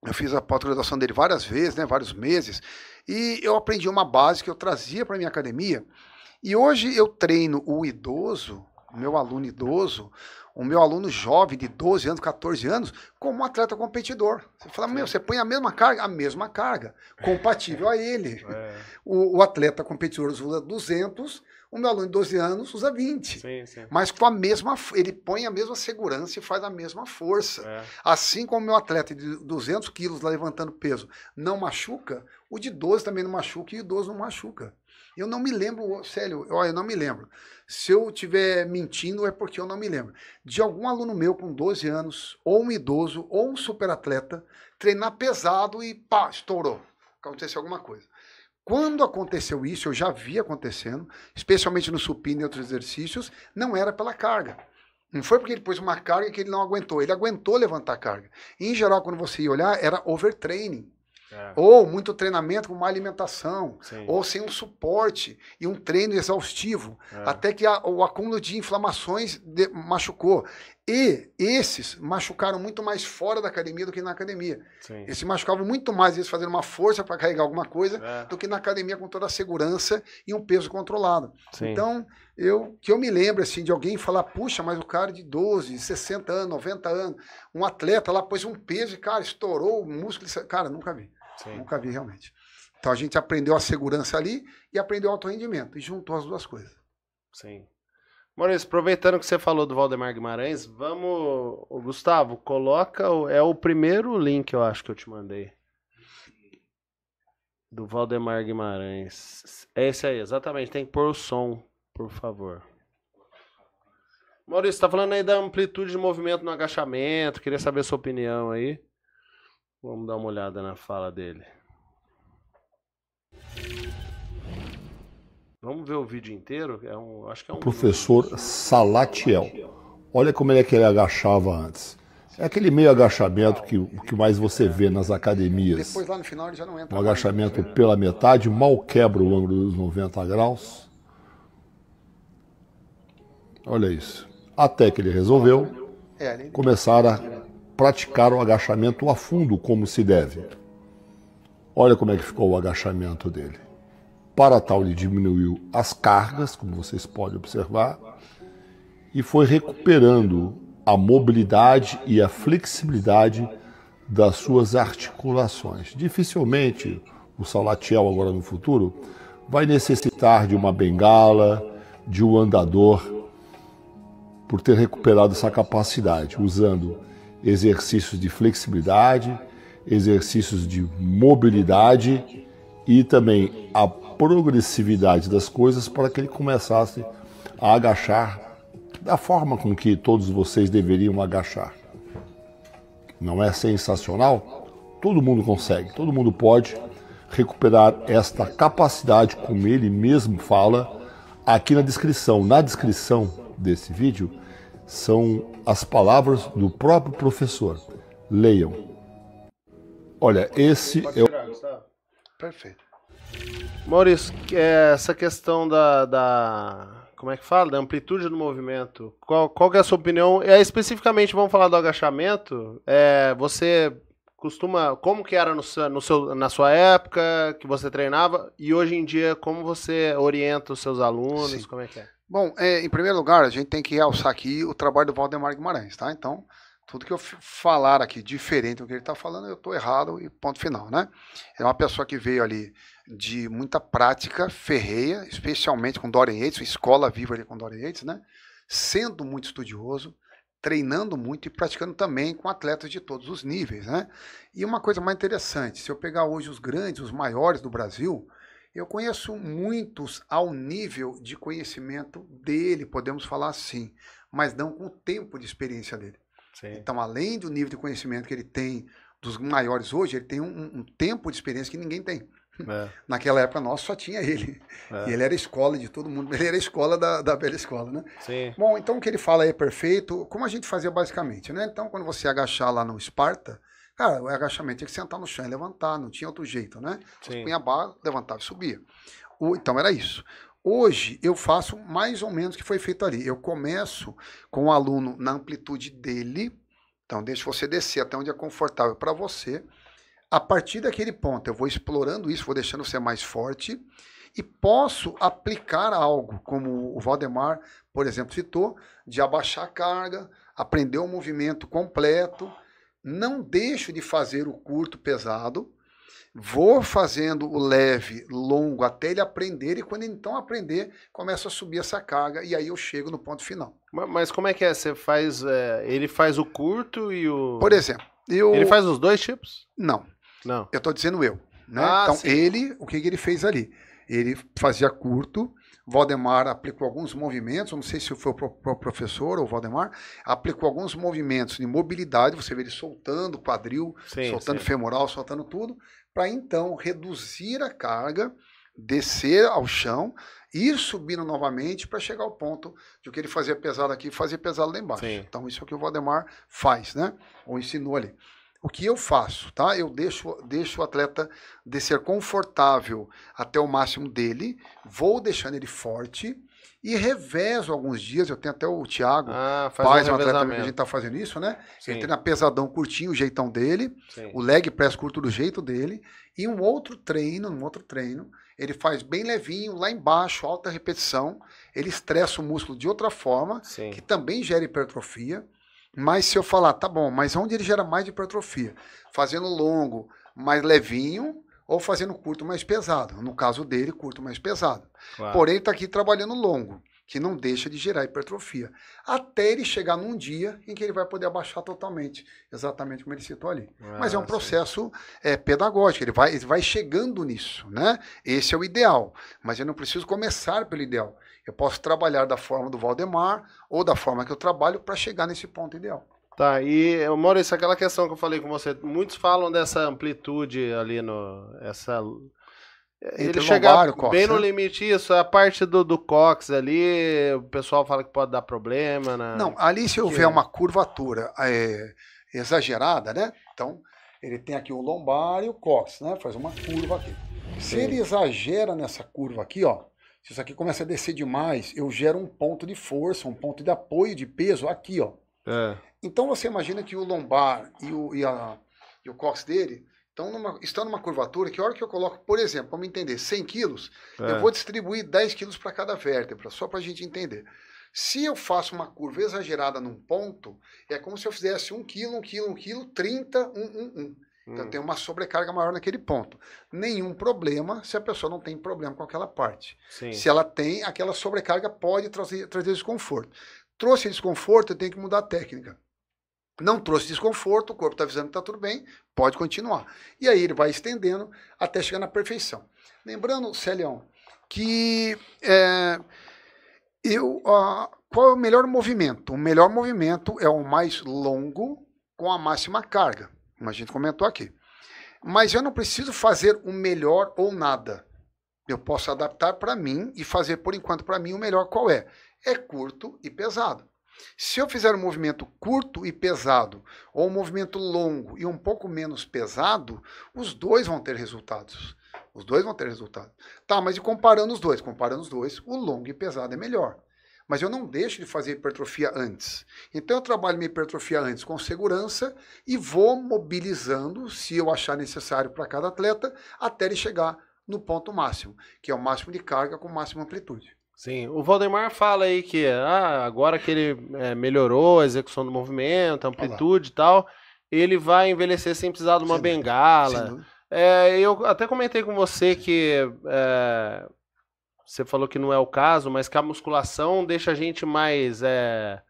eu fiz a pós-graduação dele várias vezes, né, vários meses, e eu aprendi uma base que eu trazia para minha academia, e hoje eu treino o idoso, o meu aluno idoso, o meu aluno jovem de 12 anos, 14 anos, como um atleta competidor. Você fala, meu, você põe a mesma carga, compatível a ele. O atleta competidor usa 200, o meu aluno de 12 anos usa 20. Sim, sim. Mas com a mesma, ele põe a mesma segurança e faz a mesma força. Assim como o meu atleta de 200 quilos levantando peso não machuca, o de 12 também não machuca e o idoso não machuca. Eu não me lembro, sério, eu não me lembro. Se eu estiver mentindo é porque eu não me lembro. De algum aluno meu com 12 anos, ou um idoso, ou um superatleta, treinar pesado e pá, estourou. Aconteceu alguma coisa. Quando aconteceu isso, eu já vi acontecendo, especialmente no supino e outros exercícios, não era pela carga. Não foi porque ele pôs uma carga que ele não aguentou. Ele aguentou levantar a carga. E, em geral, quando você ia olhar, era overtraining. Ou muito treinamento com má alimentação, ou sem um suporte e um treino exaustivo, até que o acúmulo de inflamações machucou. E esses machucaram muito mais fora da academia do que na academia. Eles se machucavam muito mais, eles fazendo uma força para carregar alguma coisa, do que na academia com toda a segurança e um peso controlado. Então, que eu me lembro assim, de alguém falar, puxa, mas o cara de 12, 60 anos, 90 anos, um atleta lá pôs um peso e, cara, estourou o músculo. Cara, nunca vi. Nunca vi realmente. Então a gente aprendeu a segurança ali e aprendeu o alto rendimento. E juntou as duas coisas. Sim. Maurício, aproveitando que você falou do Valdemar Guimarães, vamos... Gustavo, coloca... É o primeiro link, eu acho, que eu te mandei. Do Valdemar Guimarães. É esse aí, exatamente. Tem que pôr o som, por favor. Maurício, tá falando aí da amplitude de movimento no agachamento. Queria saber a sua opinião aí. Vamos dar uma olhada na fala dele. Vamos ver o vídeo inteiro? Acho que é um professor Salatiel. Olha como é que ele agachava antes. É aquele meio agachamento que mais você vê nas academias. Depois lá no final ele já não entra. Um agachamento pela metade, mal quebra o ângulo dos 90 graus. Olha isso. Até que ele resolveu começar a praticar o agachamento a fundo, como se deve. Olha como é que ficou o agachamento dele. Para tal, ele diminuiu as cargas, como vocês podem observar, e foi recuperando a mobilidade e a flexibilidade das suas articulações. Dificilmente o Salatiel, agora no futuro, vai necessitar de uma bengala, de um andador, por ter recuperado essa capacidade, usando exercícios de flexibilidade, exercícios de mobilidade e também a progressividade das coisas para que ele começasse a agachar da forma com que todos vocês deveriam agachar. Não é sensacional? Todo mundo consegue, todo mundo pode recuperar esta capacidade, como ele mesmo fala aqui na descrição. Na descrição desse vídeo são as palavras do próprio professor. Leiam. Olha, esse é o... Perfeito. Maurício, essa questão como é que fala? Da amplitude do movimento. Qual que é a sua opinião? Especificamente, vamos falar do agachamento. Você costuma... Como que era na sua época que você treinava? E hoje em dia, como você orienta os seus alunos? Sim. Como é que é? Bom, em primeiro lugar, a gente tem que realçar aqui o trabalho do Valdemar Guimarães, tá? Então, tudo que eu falar aqui diferente do que ele está falando, eu estou errado e ponto final, né? É uma pessoa que veio ali de muita prática ferreia, especialmente com Dorian Yates, escola viva ali com Dorian Yates, né? Sendo muito estudioso, treinando muito e praticando também com atletas de todos os níveis, né? E uma coisa mais interessante, se eu pegar hoje os grandes, os maiores do Brasil, eu conheço muitos ao nível de conhecimento dele, podemos falar assim, mas não com o tempo de experiência dele. Sim. Então, além do nível de conhecimento que ele tem dos maiores hoje, ele tem um tempo de experiência que ninguém tem. Naquela época nossa só tinha ele. E ele era a escola de todo mundo, ele era a escola da velha escola, né? Sim. Bom, então o que ele fala aí é perfeito, como a gente fazia basicamente, né? Então, quando você agachar lá no Esparta, cara, o agachamento tinha que sentar no chão e levantar, não tinha outro jeito, né? Você punha a barra, levantava e subia. Então era isso. Hoje eu faço mais ou menos o que foi feito ali. Eu começo com o aluno na amplitude dele, então deixa você descer até onde é confortável para você. A partir daquele ponto eu vou explorando isso, vou deixando você mais forte e posso aplicar algo, como o Valdemar, por exemplo, citou, de abaixar a carga, aprender o movimento completo. Não deixo de fazer o curto pesado, vou fazendo o leve, longo, até ele aprender, e quando ele então aprender, começa a subir essa carga, e aí eu chego no ponto final. Mas como é que é? Você faz, ele faz o curto e o... Por exemplo, ele faz os dois tipos? Não. Eu estou dizendo eu. Né? Então, sim. o que ele fez ali? Ele fazia curto, Valdemar aplicou alguns movimentos, não sei se foi o professor ou o Valdemar, aplicou alguns movimentos de mobilidade, você vê ele soltando o quadril, soltando femoral, soltando tudo, para então reduzir a carga, descer ao chão, ir subindo novamente para chegar ao ponto de o que ele fazia pesado aqui, fazia pesado lá embaixo. Sim. Então isso é o que o Valdemar faz, né? Ou ensinou ali. O que eu faço, tá? Eu deixo o atleta descer confortável até o máximo dele, vou deixando ele forte e revezo alguns dias. Eu tenho até o Thiago, faz um atleta que a gente tá fazendo isso, né? Sim. Ele treina pesadão curtinho, o jeitão dele, sim, o leg press curto do jeito dele, e um outro treino, ele faz bem levinho, lá embaixo, alta repetição, ele estressa o músculo de outra forma, sim, que também gera hipertrofia. Mas se eu falar, tá bom, mas onde ele gera mais hipertrofia? Fazendo longo, mais levinho, ou fazendo curto, mais pesado. No caso dele, curto, mais pesado. Claro. Porém, ele está aqui trabalhando longo, que não deixa de gerar hipertrofia. Até ele chegar num dia em que ele vai poder abaixar totalmente, exatamente como ele citou ali. Mas é um processo pedagógico, ele vai chegando nisso, né? Esse é o ideal, mas eu não preciso começar pelo ideal. Eu posso trabalhar da forma do Valdemar ou da forma que eu trabalho para chegar nesse ponto ideal. Tá, e Maurício, aquela questão que eu falei com você, muitos falam dessa amplitude ali ele chegar bem no limite, isso, a parte do cóccix ali, o pessoal fala que pode dar problema. Não, ali se houver uma curvatura exagerada, né? Então, ele tem aqui o lombar e o cóccix, né? Faz uma curva aqui. Se ele exagera nessa curva aqui, ó, se isso aqui começa a descer demais, eu gero um ponto de força, um ponto de apoio de peso aqui, ó. Então você imagina que o lombar e o cóccix dele estão numa curvatura que a hora que eu coloco, por exemplo, para me entender, 100 quilos, eu vou distribuir 10 quilos para cada vértebra, só para a gente entender. Se eu faço uma curva exagerada num ponto, é como se eu fizesse 1 quilo, 30, 1. Então tem uma sobrecarga maior naquele ponto. Nenhum problema se a pessoa não tem problema com aquela parte. Sim. Se ela tem, aquela sobrecarga pode trazer desconforto. Trouxe desconforto, eu tenho que mudar a técnica. Não trouxe desconforto, o corpo está avisando que está tudo bem, pode continuar. E aí ele vai estendendo até chegar na perfeição. Lembrando, Celião, que qual é o melhor movimento? O melhor movimento é o mais longo com a máxima carga, como a gente comentou aqui. Mas eu não preciso fazer o melhor ou nada. Eu posso adaptar para mim e fazer, por enquanto, para mim, o melhor qual é? É curto e pesado. Se eu fizer um movimento curto e pesado, ou um movimento longo e um pouco menos pesado, os dois vão ter resultados. Os dois vão ter resultado. Tá, mas e comparando os dois? Comparando os dois, o longo e pesado é melhor. Mas eu não deixo de fazer hipertrofia antes. Então eu trabalho minha hipertrofia antes com segurança e vou mobilizando, se eu achar necessário para cada atleta, até ele chegar no ponto máximo, que é o máximo de carga com máxima amplitude. Sim, o Valdemar fala aí que agora que ele melhorou a execução do movimento, a amplitude e tal, ele vai envelhecer sem precisar de uma bengala. Eu até comentei com você que você falou que não é o caso, mas que a musculação deixa a gente mais... a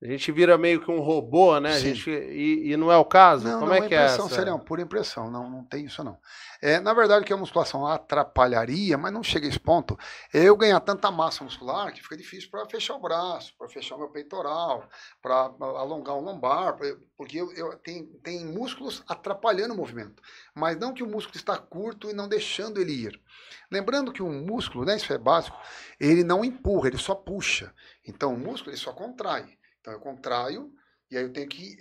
gente vira meio que um robô, né? E não é o caso? Não, Como é que é essa? Seria uma pura impressão, não tem isso não. Na verdade, que a musculação atrapalharia, mas não chega a esse ponto. Eu ganhar tanta massa muscular que fica difícil para fechar o braço, para fechar o meu peitoral, para alongar o lombar, porque tem músculos atrapalhando o movimento. Mas não que o músculo está curto e não deixando ele ir. Lembrando que o músculo, né, isso é básico, ele não empurra, ele só puxa. Então o músculo ele só contrai. Então eu contraio e aí eu tenho que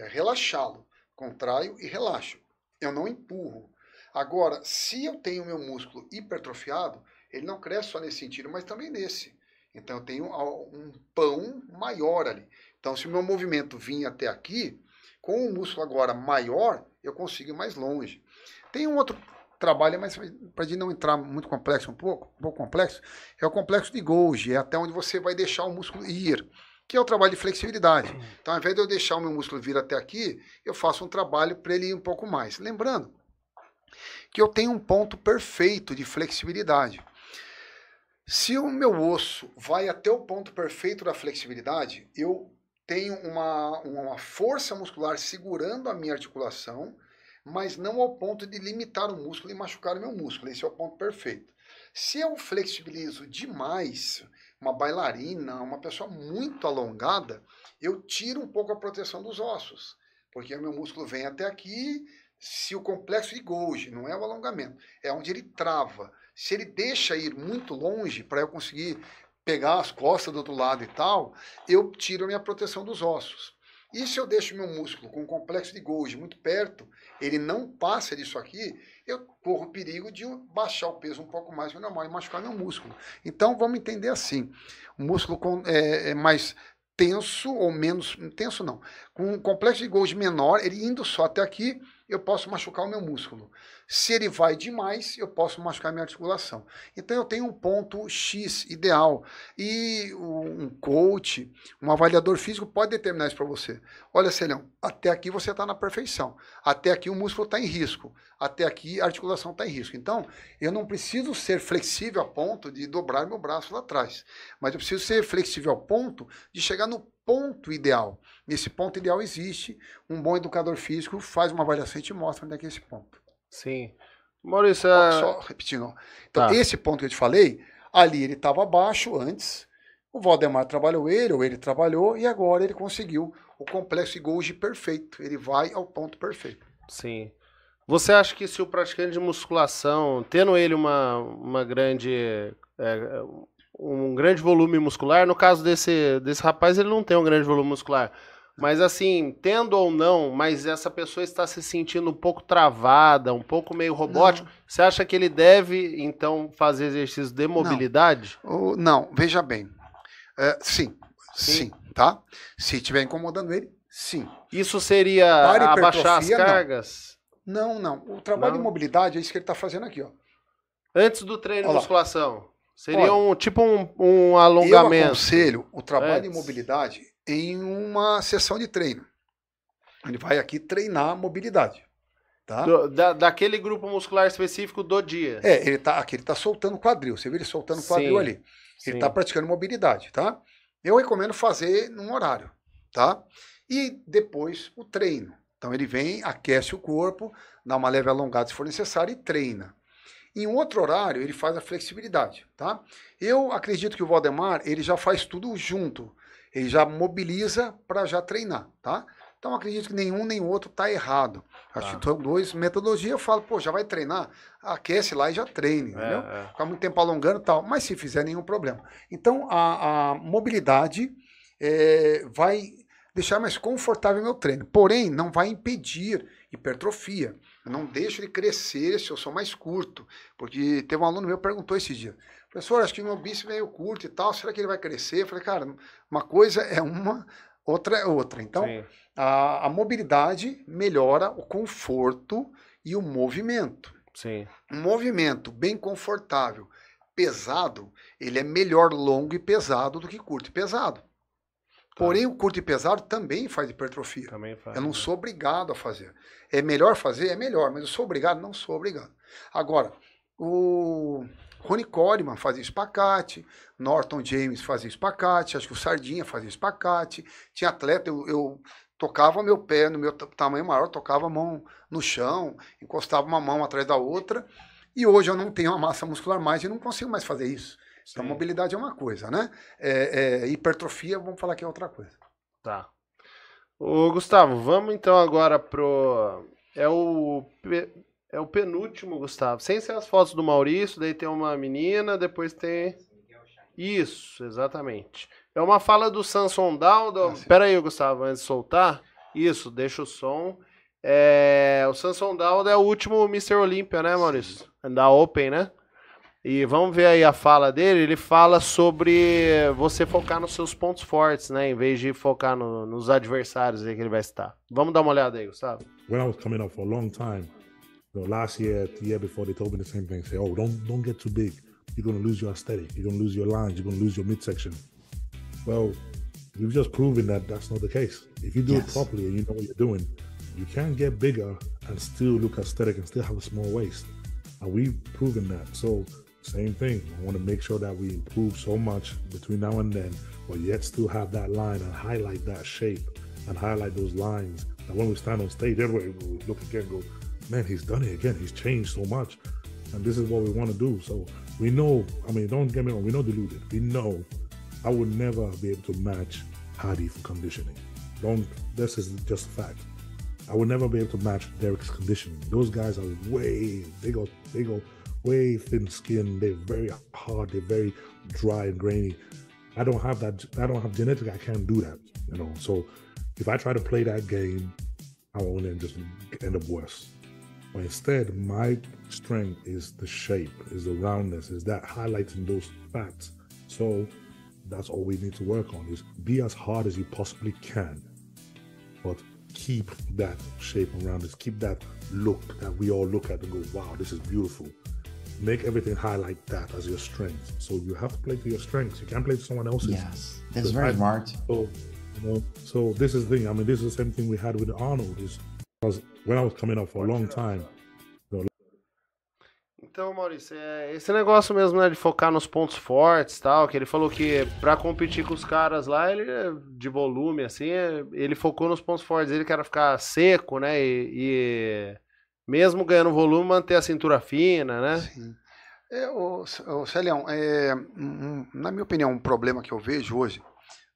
relaxá-lo. Contraio e relaxo. Eu não empurro. Agora, se eu tenho meu músculo hipertrofiado, ele não cresce só nesse sentido, mas também nesse. Então eu tenho um pão maior ali. Então se o meu movimento vir até aqui, com o músculo agora maior, eu consigo ir mais longe. Tem um outro trabalho, mas para não entrar muito complexo, um pouco complexo, é o complexo de Golgi, é até onde você vai deixar o músculo ir, que é o trabalho de flexibilidade. Então, ao invés de eu deixar o meu músculo vir até aqui, eu faço um trabalho para ele ir um pouco mais. Lembrando que eu tenho um ponto perfeito de flexibilidade. Se o meu osso vai até o ponto perfeito da flexibilidade, eu tenho uma força muscular segurando a minha articulação, mas não ao ponto de limitar o músculo e machucar o meu músculo. Esse é o ponto perfeito. Se eu flexibilizo demais, uma bailarina, uma pessoa muito alongada, eu tiro um pouco a proteção dos ossos, porque o meu músculo vem até aqui. Se o complexo de Golgi não é o alongamento, é onde ele trava. Se ele deixa ir muito longe para eu conseguir pegar as costas do outro lado e tal, eu tiro a minha proteção dos ossos. E se eu deixo meu músculo com o complexo de Golgi muito perto, ele não passa disso aqui, eu corro o perigo de baixar o peso um pouco mais do normal e machucar meu músculo. Então vamos entender assim, o músculo é mais tenso ou menos, tenso não, com um complexo de Golgi menor, ele indo só até aqui, eu posso machucar o meu músculo. Se ele vai demais, eu posso machucar a minha articulação. Então eu tenho um ponto X ideal. E um coach, um avaliador físico pode determinar isso para você. Olha, Celhão, até aqui você está na perfeição. Até aqui o músculo está em risco. Até aqui a articulação está em risco. Então, eu não preciso ser flexível a ponto de dobrar meu braço lá atrás. Mas eu preciso ser flexível ao ponto de chegar no ponto ideal. Nesse ponto ideal existe. Um bom educador físico faz uma avaliação e te mostra onde é que é esse ponto. Sim. Maurício, só repetindo. Então, esse ponto que eu te falei, ali ele estava abaixo antes, o Valdemar trabalhou ele, ou ele trabalhou, e agora ele conseguiu o complexo de Golgi perfeito. Ele vai ao ponto perfeito. Sim. Você acha que se o praticante de musculação, tendo ele uma grande... um grande volume muscular, no caso desse rapaz, ele não tem um grande volume muscular, mas assim, tendo ou não, mas essa pessoa está se sentindo um pouco travada, um pouco meio robótico, você acha que ele deve, então, fazer exercícios de mobilidade? Não, veja bem. Sim, tá? Se estiver incomodando ele, sim. Isso seria abaixar as cargas? Não. O trabalho de mobilidade é isso que ele está fazendo aqui, ó. Antes do treino de musculação? Seria um alongamento? Eu aconselho o trabalho de mobilidade em uma sessão de treino. Ele vai aqui treinar a mobilidade. Tá? Daquele grupo muscular específico do dia. Ele tá soltando o quadril. Você viu ele soltando o quadril ali. Ele está praticando mobilidade, tá? Eu recomendo fazer num horário, tá? E depois o treino. Então ele vem, aquece o corpo, dá uma leve alongada se for necessário e treina. Em outro horário, ele faz a flexibilidade, tá? Eu acredito que o Valdemar, ele já faz tudo junto. Ele já mobiliza para já treinar, tá? Então, acredito que nenhum nem outro tá errado. Acho que são duas metodologias. Eu falo, pô, já vai treinar? Aquece lá e já treine, entendeu? Ficar muito tempo alongando e tal. Mas se fizer, nenhum problema. Então, a mobilidade vai deixar mais confortável o meu treino. Porém, não vai impedir hipertrofia. Eu não deixo ele crescer se eu sou mais curto. Porque teve um aluno meu que perguntou esse dia. Professor, acho que meu bíceps é meio curto e tal. Será que ele vai crescer? Eu falei, cara, uma coisa é uma, outra é outra. Então, a mobilidade melhora o conforto e o movimento. Sim. Um movimento bem confortável, pesado, ele é melhor longo e pesado do que curto e pesado. Porém, o curto e pesado também faz hipertrofia. Também faz, eu não sou obrigado a fazer. É melhor fazer? É melhor, mas eu sou obrigado? Não sou obrigado. Agora, o Ronnie Coleman fazia espacate, Norton James fazia espacate, acho que o Sardinha fazia espacate. Tinha atleta, eu tocava meu pé no meu tamanho maior, tocava a mão no chão, encostava uma mão atrás da outra. E hoje eu não tenho uma massa muscular mais e não consigo mais fazer isso. Sim. Então, mobilidade é uma coisa, né? Hipertrofia, vamos falar que é outra coisa. Tá. Ô, Gustavo, vamos então agora pro... É o penúltimo, Gustavo. Sem ser as fotos do Maurício, daí tem uma menina, depois tem... Isso, exatamente. É uma fala do Samson Dauda. Pera aí, Gustavo, antes de soltar. Isso, deixa o som. O Samson Dauda é o último Mr. Olympia, né, Maurício? Da Open, né? E vamos ver aí a fala dele. Ele fala sobre você focar nos seus pontos fortes, né? Em vez de focar nos adversários aí que ele vai estar. Vamos dar uma olhada aí, Gustavo. When I was coming up for a long time, last year, the year before, they told me the same thing. Say, oh, don't get too big. You're going to lose your aesthetic. You're going to lose your lines. You're going to lose your midsection. Well, we've just proven that that's not the case. If you do it properly and you know what you're doing, you can get bigger and still look aesthetic and still have a small waist. And we've proven that. So, same thing. I want to make sure that we improve so much between now and then, but yet still have that line and highlight that shape and highlight those lines. And when we stand on stage, everybody will look again and go, man, he's done it again. He's changed so much. And this is what we want to do. So we know, I mean, don't get me wrong, we're not deluded. We know I would never be able to match Hadi for conditioning. This is just a fact. I would never be able to match Derek's conditioning. Those guys are they go way thin skin. They're very hard. They're very dry and grainy. I don't have that. I don't have genetic. I can't do that. You know. So if I try to play that game, I will then just end up worse. But instead, my strength is the shape, is the roundness, is that highlighting those facts. So that's all we need to work on, is be as hard as you possibly can, but keep that shape and roundness, keep that look that we all look at and go, wow, this is beautiful. Make everything highlight that as your strength. So you have to play to your strengths. You can't play to someone else's. Yes, that's very smart. So, so this is the thing. I mean, this is the same thing we had with Arnold. Is because when I was coming up for a long time. Então, Maurício, esse negócio mesmo, né, de focar nos pontos fortes e tal, que ele falou que pra competir com os caras lá, ele, de volume, assim, ele focou nos pontos fortes, ele quer ficar seco, né, e mesmo ganhando volume, manter a cintura fina, né? Sim. Celião, na minha opinião, um problema que eu vejo hoje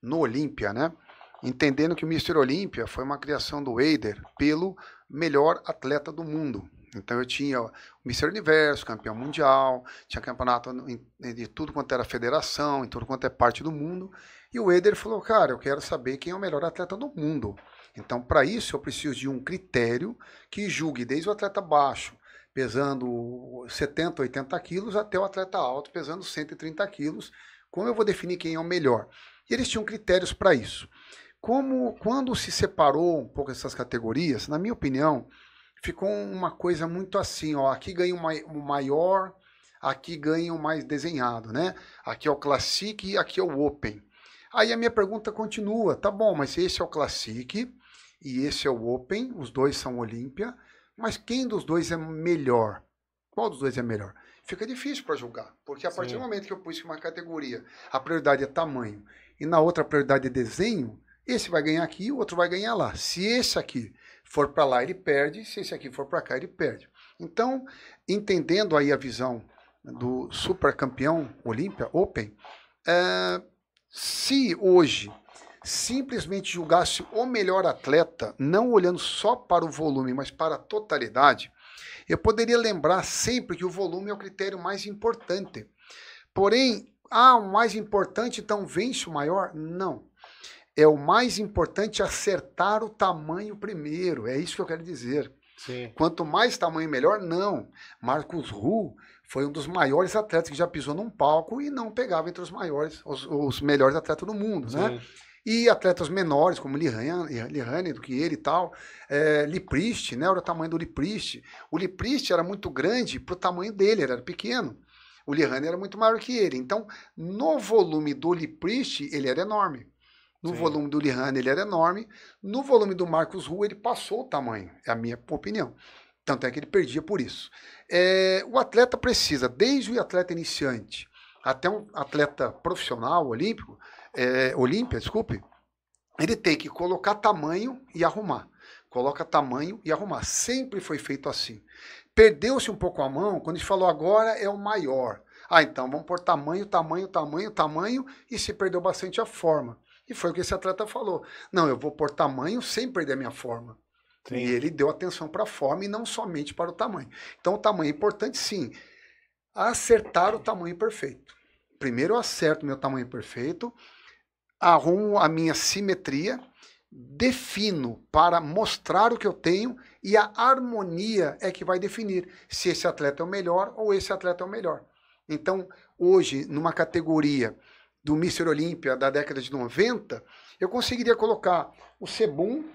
no Olímpia, né, entendendo que o Mr. Olímpia foi uma criação do Eider pelo melhor atleta do mundo. Então eu tinha o Mr. Universo, campeão mundial, tinha campeonato de tudo quanto era federação, em tudo quanto é parte do mundo. E o Eider falou, cara, eu quero saber quem é o melhor atleta do mundo. Então, para isso, eu preciso de um critério que julgue desde o atleta baixo, pesando 70, 80 quilos, até o atleta alto, pesando 130 quilos. Como eu vou definir quem é o melhor? E eles tinham critérios para isso. Quando se separou um pouco essas categorias, na minha opinião, ficou uma coisa muito assim, ó, aqui ganha o maior, aqui ganha o mais desenhado, né? Aqui é o Classic e aqui é o Open. Aí a minha pergunta continua, tá bom, mas esse é o Classic e esse é o Open, os dois são Olímpia, mas quem dos dois é melhor? Qual dos dois é melhor? Fica difícil para julgar, porque a partir do momento que eu pus uma categoria, a prioridade é tamanho, e na outra a prioridade é desenho, esse vai ganhar aqui, o outro vai ganhar lá. Se esse aqui for para lá, ele perde. Se esse aqui for para cá, ele perde. Então, entendendo aí a visão do super campeão Olímpia Open, se hoje simplesmente julgasse o melhor atleta, não olhando só para o volume, mas para a totalidade, eu poderia lembrar sempre que o volume é o critério mais importante. Porém, o mais importante, então vence o maior? Não. É o mais importante acertar o tamanho primeiro. É isso que eu quero dizer. Sim. Quanto mais tamanho, melhor? Não. Marcos Ruhl foi um dos maiores atletas que já pisou num palco e não pegava entre os maiores, os melhores atletas do mundo, né? E atletas menores, como Lihane do que ele e tal, Liprist, né? Era o tamanho do Liprist. O Liprist era muito grande para o tamanho dele, ele era pequeno. O Lihane era muito maior que ele. Então, no volume do Liprist, ele era enorme. No volume do Lihane, ele era enorme. No volume do Marcos Ruhl, ele passou o tamanho. É a minha opinião. Tanto é que ele perdia por isso. O atleta precisa, desde o atleta iniciante até um atleta profissional, olímpico, Olímpia, desculpe, ele tem que colocar tamanho e arrumar. Coloca tamanho e arrumar. Sempre foi feito assim. Perdeu-se um pouco a mão quando a gente falou agora é o maior. Então vamos pôr tamanho, tamanho, tamanho, tamanho, e se perdeu bastante a forma. E foi o que esse atleta falou. Não, eu vou pôr tamanho sem perder a minha forma. Sim. E ele deu atenção para a forma e não somente para o tamanho. Então o tamanho é importante, sim. Acertar o tamanho perfeito. Primeiro eu acerto meu tamanho perfeito, arrumo a minha simetria, defino para mostrar o que eu tenho, e a harmonia é que vai definir se esse atleta é o melhor ou esse atleta é o melhor. Então, hoje, numa categoria do Mr. Olímpia da década de 90, eu conseguiria colocar o Sebum,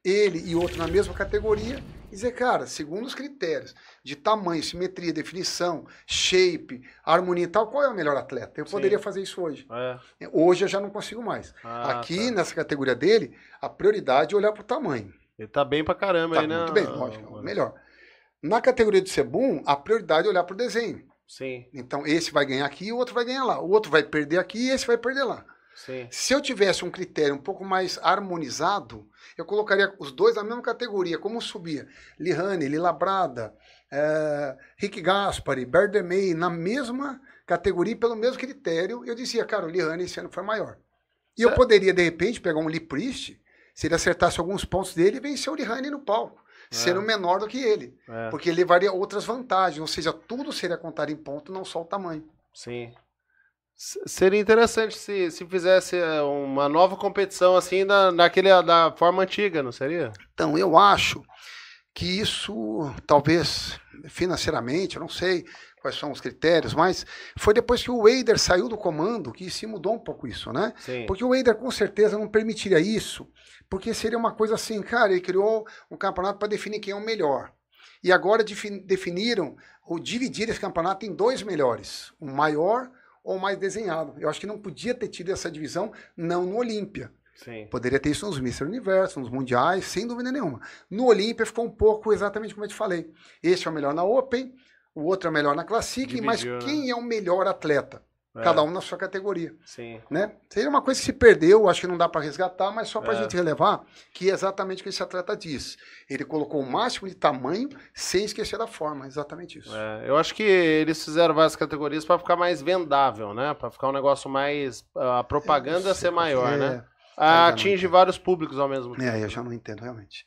ele e outro na mesma categoria, e dizer, cara, segundo os critérios de tamanho, simetria, definição, shape, harmonia e tal, qual é o melhor atleta? Eu poderia fazer isso hoje. Hoje eu já não consigo mais. Aqui, nessa categoria dele, a prioridade é olhar para o tamanho. Ele tá bem pra caramba tá aí, né? Muito bem, lógico, melhor. Na categoria do Sebum, a prioridade é olhar para o desenho. Sim. Então, esse vai ganhar aqui e o outro vai ganhar lá. O outro vai perder aqui e esse vai perder lá. Sim. Se eu tivesse um critério um pouco mais harmonizado, eu colocaria os dois na mesma categoria. Como subia? Lihane, Lilabrada, Rick Gaspari, Berdemey, na mesma categoria, pelo mesmo critério, eu dizia, cara, o Lihane esse ano foi maior. E eu poderia, de repente, pegar um Liprist, se ele acertasse alguns pontos dele, e vencer o Lihane no palco, sendo menor do que ele. Porque ele levaria outras vantagens, ou seja, tudo seria contado em ponto, não só o tamanho. Sim. Seria interessante se fizesse uma nova competição assim da forma antiga, não seria? Então, eu acho que isso, talvez financeiramente, eu não sei quais são os critérios, mas foi depois que o Weider saiu do comando que se mudou um pouco isso, né? Sim. Porque o Weider com certeza não permitiria isso, porque seria uma coisa assim, cara, ele criou um campeonato para definir quem é o melhor. E agora definiram ou dividiram esse campeonato em dois melhores, o maior ou mais desenhado. Eu acho que não podia ter tido essa divisão, não no Olímpia. Sim. Poderia ter isso nos Mr. Universo, nos Mundiais, sem dúvida nenhuma. No Olímpia ficou um pouco exatamente como eu te falei. Esse é o melhor na Open, o outro é o melhor na Classic, mas quem é o melhor atleta? Cada um na sua categoria. Sim. Né? Seria uma coisa que se perdeu, acho que não dá para resgatar, mas só para a gente relevar que é exatamente o que esse atleta diz. Ele colocou o máximo de tamanho sem esquecer da forma, exatamente isso. Eu acho que eles fizeram várias categorias para ficar mais vendável, né? Para ficar um negócio mais... a propaganda ser maior, né? Atinge vários públicos ao mesmo tempo. Eu já não entendo realmente.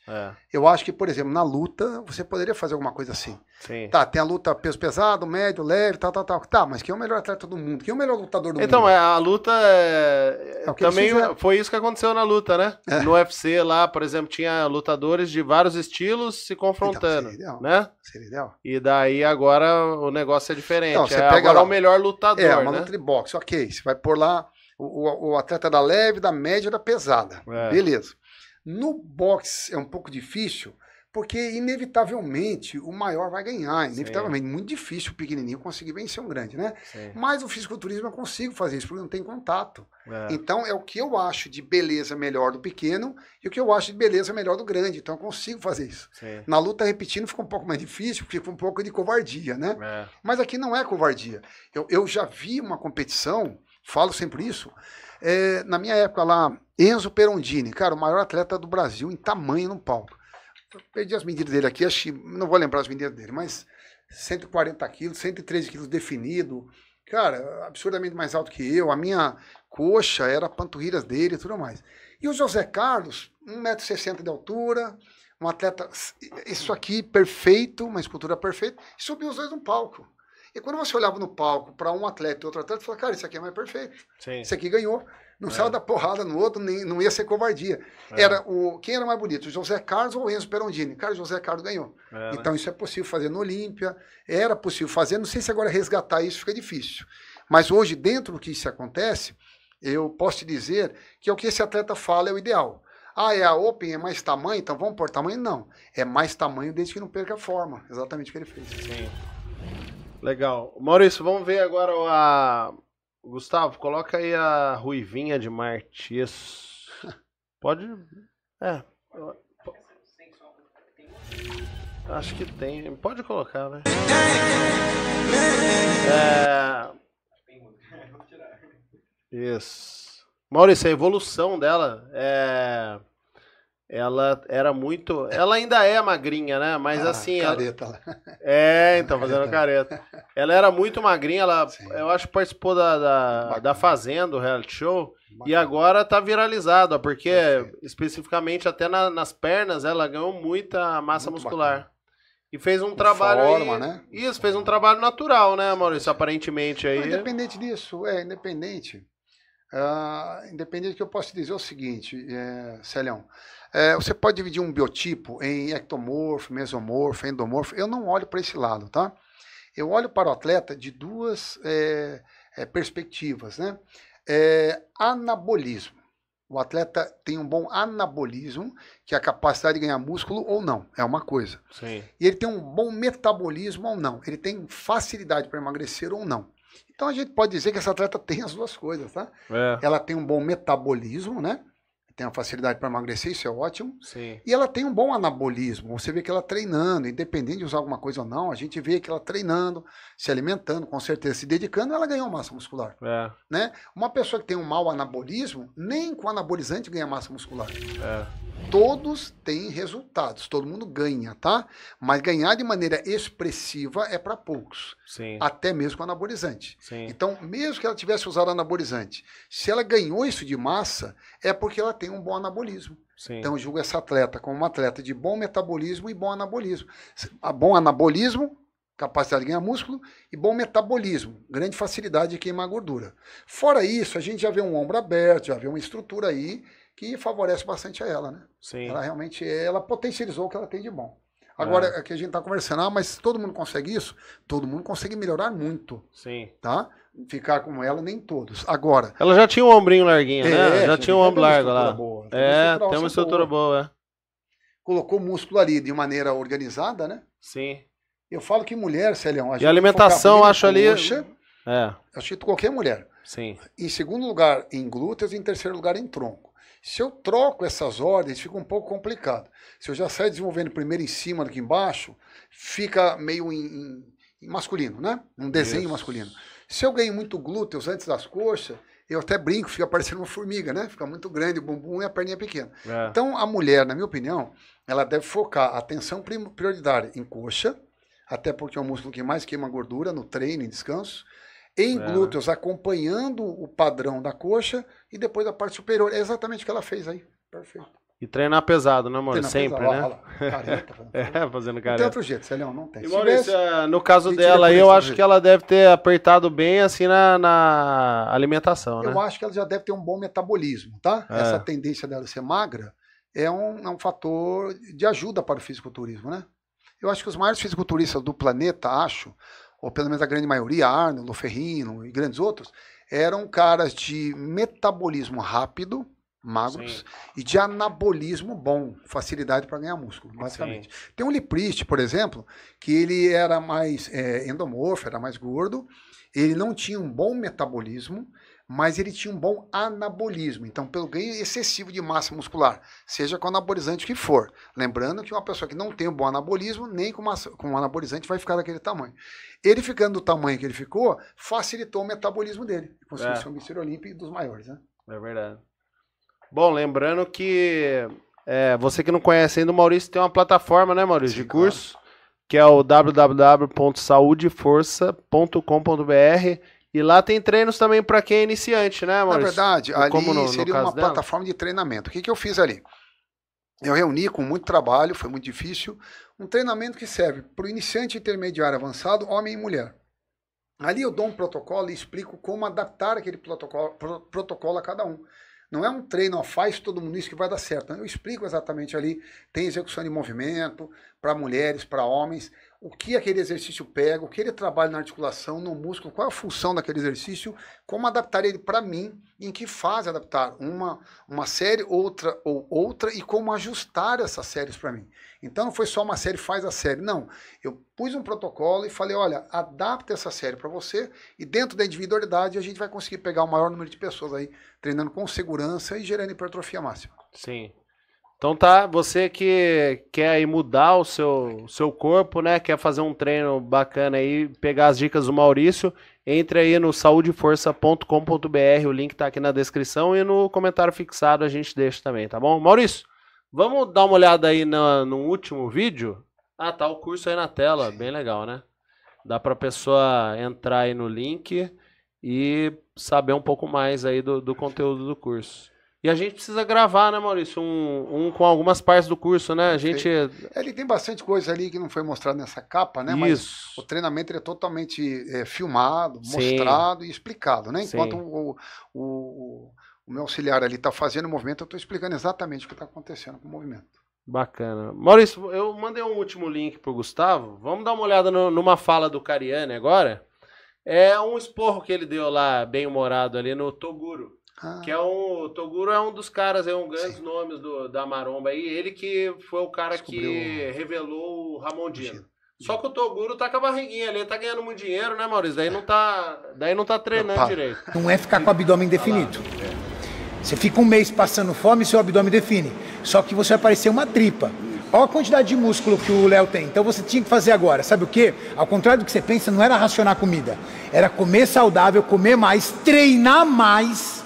Eu acho que, por exemplo, na luta, você poderia fazer alguma coisa assim. Sim. Tá, tem a luta peso pesado, médio, leve, tal. Tá, mas quem é o melhor atleta do mundo? Quem é o melhor lutador do mundo? Então, a luta também foi isso que aconteceu na luta, né? No UFC lá, por exemplo, tinha lutadores de vários estilos se confrontando, então, né? Seria ideal. E daí agora o negócio é diferente. Não, você pega agora lá, o melhor lutador, uma luta de boxe, ok. Você vai pôr lá o atleta da leve, da média e da pesada. Beleza. No boxe é um pouco difícil, porque inevitavelmente o maior vai ganhar. Inevitavelmente. Muito difícil o pequenininho conseguir vencer um grande, né? Sim. Mas o fisiculturismo eu consigo fazer isso, porque não tem contato. Então é o que eu acho de beleza melhor do pequeno e o que eu acho de beleza melhor do grande. Então eu consigo fazer isso. Sim. Na luta repetindo fica um pouco mais difícil, fica um pouco de covardia, né? Mas aqui não é covardia. Eu já vi uma competição, falo sempre isso, na minha época lá, Enzo Perondini, cara, o maior atleta do Brasil em tamanho no palco. perdi as medidas dele aqui, acho que não vou lembrar as medidas dele, mas 140 quilos, 113 quilos definido. Cara, absurdamente mais alto que eu. A minha coxa era a panturrilhas dele e tudo mais. E o José Carlos, 1,60 m de altura, um atleta, isso aqui perfeito, uma escultura perfeita, e subiu os dois no palco. E quando você olhava no palco para um atleta e outro atleta, você falava, cara, esse aqui é mais perfeito. Sim. Esse aqui ganhou. Não saiu da porrada no outro, nem, não ia ser covardia. Quem era mais bonito, o José Carlos ou o Enzo Perondini? Cara, o José Carlos ganhou. Então isso é possível fazer no Olímpia, era possível fazer, não sei se agora resgatar isso fica difícil. Mas hoje, dentro do que isso acontece, eu posso te dizer que é o que esse atleta fala é o ideal. Ah, é a Open, é mais tamanho, então vamos por tamanho? Não. É mais tamanho desde que não perca a forma. Exatamente o que ele fez. Sim. Legal. Maurício, vamos ver agora a... Gustavo, coloca aí a Ruivinha de Martins. Pode... Acho que tem. Pode colocar, né? Isso. Maurício, a evolução dela ela era muito... Ela ainda é magrinha, né? Mas assim... Careta. Então, fazendo careta. Ela era muito magrinha, eu acho que participou da Fazenda, o reality show, e agora tá viralizado, porque especificamente até nas pernas ela ganhou muita massa muscular. Bacana. E fez um trabalho forma, né? Isso, fez um trabalho natural, né, Maurício? Aparentemente aí. Independente disso, independente. Independente que eu posso te dizer o seguinte, Celião, você pode dividir um biotipo em ectomorfo, mesomorfo, endomorfo. Eu não olho para esse lado, tá? Eu olho para o atleta de duas perspectivas, né? Anabolismo. O atleta tem um bom anabolismo, que é a capacidade de ganhar músculo ou não, é uma coisa. Sim. E ele tem um bom metabolismo ou não, ele tem facilidade para emagrecer ou não. Então a gente pode dizer que essa atleta tem as duas coisas, tá? Ela tem um bom metabolismo, né? Tem uma facilidade para emagrecer, isso é ótimo. Sim. E ela tem um bom anabolismo. Você vê que ela treinando, independente de usar alguma coisa ou não, a gente vê que ela treinando, se alimentando, com certeza se dedicando, ela ganhou massa muscular. Né? Uma pessoa que tem um mau anabolismo, nem com anabolizante ganha massa muscular. Todos têm resultados, todo mundo ganha, tá? Mas ganhar de maneira expressiva é para poucos. Sim. Até mesmo com anabolizante. Sim. Então, mesmo que ela tivesse usado anabolizante, se ela ganhou isso de massa, é porque ela tem um bom anabolismo. Sim. Então, eu julgo essa atleta como uma atleta de bom metabolismo e bom anabolismo. Bom anabolismo, capacidade de ganhar músculo, e bom metabolismo, grande facilidade de queimar gordura. Fora isso, a gente já vê um ombro aberto, já vê uma estrutura aí que favorece bastante a ela, né? Sim. Ela realmente, ela potencializou o que ela tem de bom. Agora, aqui a gente está conversando, mas todo mundo consegue isso? Todo mundo consegue melhorar muito. Sim. Tá? Ficar com ela, nem todos. Agora... Ela já tinha um ombrinho larguinho, né? Já tinha um ombro largo lá. Boa, tem uma estrutura boa. Colocou músculo ali de maneira organizada, né? Sim. Eu falo que mulher, Celião... E a alimentação, acho ali... Acho que qualquer mulher. Sim. Em segundo lugar, em glúteos, e em terceiro lugar, em tronco. Se eu troco essas ordens, fica um pouco complicado. Se eu já saio desenvolvendo primeiro em cima do que embaixo, fica meio em masculino, né? Um desenho masculino. Se eu ganho muito glúteos antes das coxas, eu até brinco, fica parecendo uma formiga, né? Fica muito grande o bumbum e a perninha pequena. Então, a mulher, na minha opinião, ela deve focar a atenção prioritária em coxa, até porque é o músculo que mais queima gordura no treino e descanso. Em glúteos, acompanhando o padrão da coxa e depois a parte superior. É exatamente o que ela fez aí. Perfeito. E treinar pesado, né, Maurício? Sempre, pesado. né? Olha lá, careta. Fazendo careta. Não tem outro jeito, Celião, não tem. E, Maurício, no caso dela aí, eu acho que ela deve ter apertado bem, assim, na alimentação, né? Eu acho que ela já deve ter um bom metabolismo, tá? Essa tendência dela ser magra é um fator de ajuda para o fisiculturismo, né? Eu acho que os maiores fisiculturistas do planeta, ou pelo menos a grande maioria, Arnold, Loferrino e grandes outros, eram caras de metabolismo rápido, magros, e de anabolismo bom, facilidade para ganhar músculo, basicamente. Tem um Liprist, por exemplo, que ele era mais endomorfo, era mais gordo, ele não tinha um bom metabolismo, mas ele tinha um bom anabolismo, então pelo ganho excessivo de massa muscular, seja com anabolizante que for. Lembrando que uma pessoa que não tem um bom anabolismo, nem com anabolizante vai ficar daquele tamanho. Ele ficando do tamanho que ele ficou, facilitou o metabolismo dele. Conseguiu ser um Mr. Olímpico dos maiores, né? É verdade. Bom, lembrando que Você que não conhece ainda, o Maurício tem uma plataforma, né, Maurício, de curso, que é o www.saudeforça.com.br, e lá tem treinos também para quem é iniciante, né, Maurício? Na verdade, ali seria uma plataforma de treinamento. O que eu fiz ali? Eu reuni com muito trabalho, foi muito difícil, um treinamento que serve para o iniciante, intermediário, avançado, homem e mulher. Ali eu dou um protocolo e explico como adaptar aquele protocolo a cada um. Não é um treino, ó, faz todo mundo isso que vai dar certo. Eu explico exatamente ali, tem execução de movimento para mulheres, para homens, o que aquele exercício pega, o que ele trabalha na articulação, no músculo, qual é a função daquele exercício, como adaptar ele para mim, em que fase adaptar uma série, outra ou outra, e como ajustar essas séries para mim. Então não foi só uma série, faz a série. Não, eu pus um protocolo e falei, olha, adapta essa série para você, e dentro da individualidade a gente vai conseguir pegar o maior número de pessoas aí, treinando com segurança e gerando hipertrofia máxima. Sim. Então tá, você que quer aí mudar o seu corpo, né, quer fazer um treino bacana aí, pegar as dicas do Maurício, entre aí no saudeforça.com.br, o link tá aqui na descrição e no comentário fixado a gente deixa também, tá bom? Maurício, vamos dar uma olhada aí no último vídeo? Ah, tá o curso aí na tela, bem legal, né? Dá pra pessoa entrar aí no link e saber um pouco mais aí do conteúdo do curso. E a gente precisa gravar, né, Maurício? Um com algumas partes do curso, né? A gente... Ele tem bastante coisa ali que não foi mostrado nessa capa, né? Isso. Mas o treinamento ele é totalmente filmado, mostrado e explicado, né? Enquanto o meu auxiliar ali está fazendo o movimento, eu estou explicando exatamente o que está acontecendo com o movimento. Bacana. Maurício, eu mandei um último link pro Gustavo. Vamos dar uma olhada numa fala do Cariani agora. É um esporro que ele deu lá, bem humorado ali no Toguro. Que o Toguro é um dos caras, um grandes nomes da maromba aí. Ele que foi o cara que revelou o Ramon Dino. Só que o Toguro tá com a barriguinha ali, ele tá ganhando muito dinheiro, né, Maurício? Daí não tá treinando direito. Não é ficar com o abdômen definido. Você fica um mês passando fome e seu abdômen define. Só que você vai parecer uma tripa. Olha a quantidade de músculo que o Léo tem. Então você tinha que fazer agora. Sabe o quê? Ao contrário do que você pensa, não era racionar comida. Era comer saudável, comer mais, treinar mais,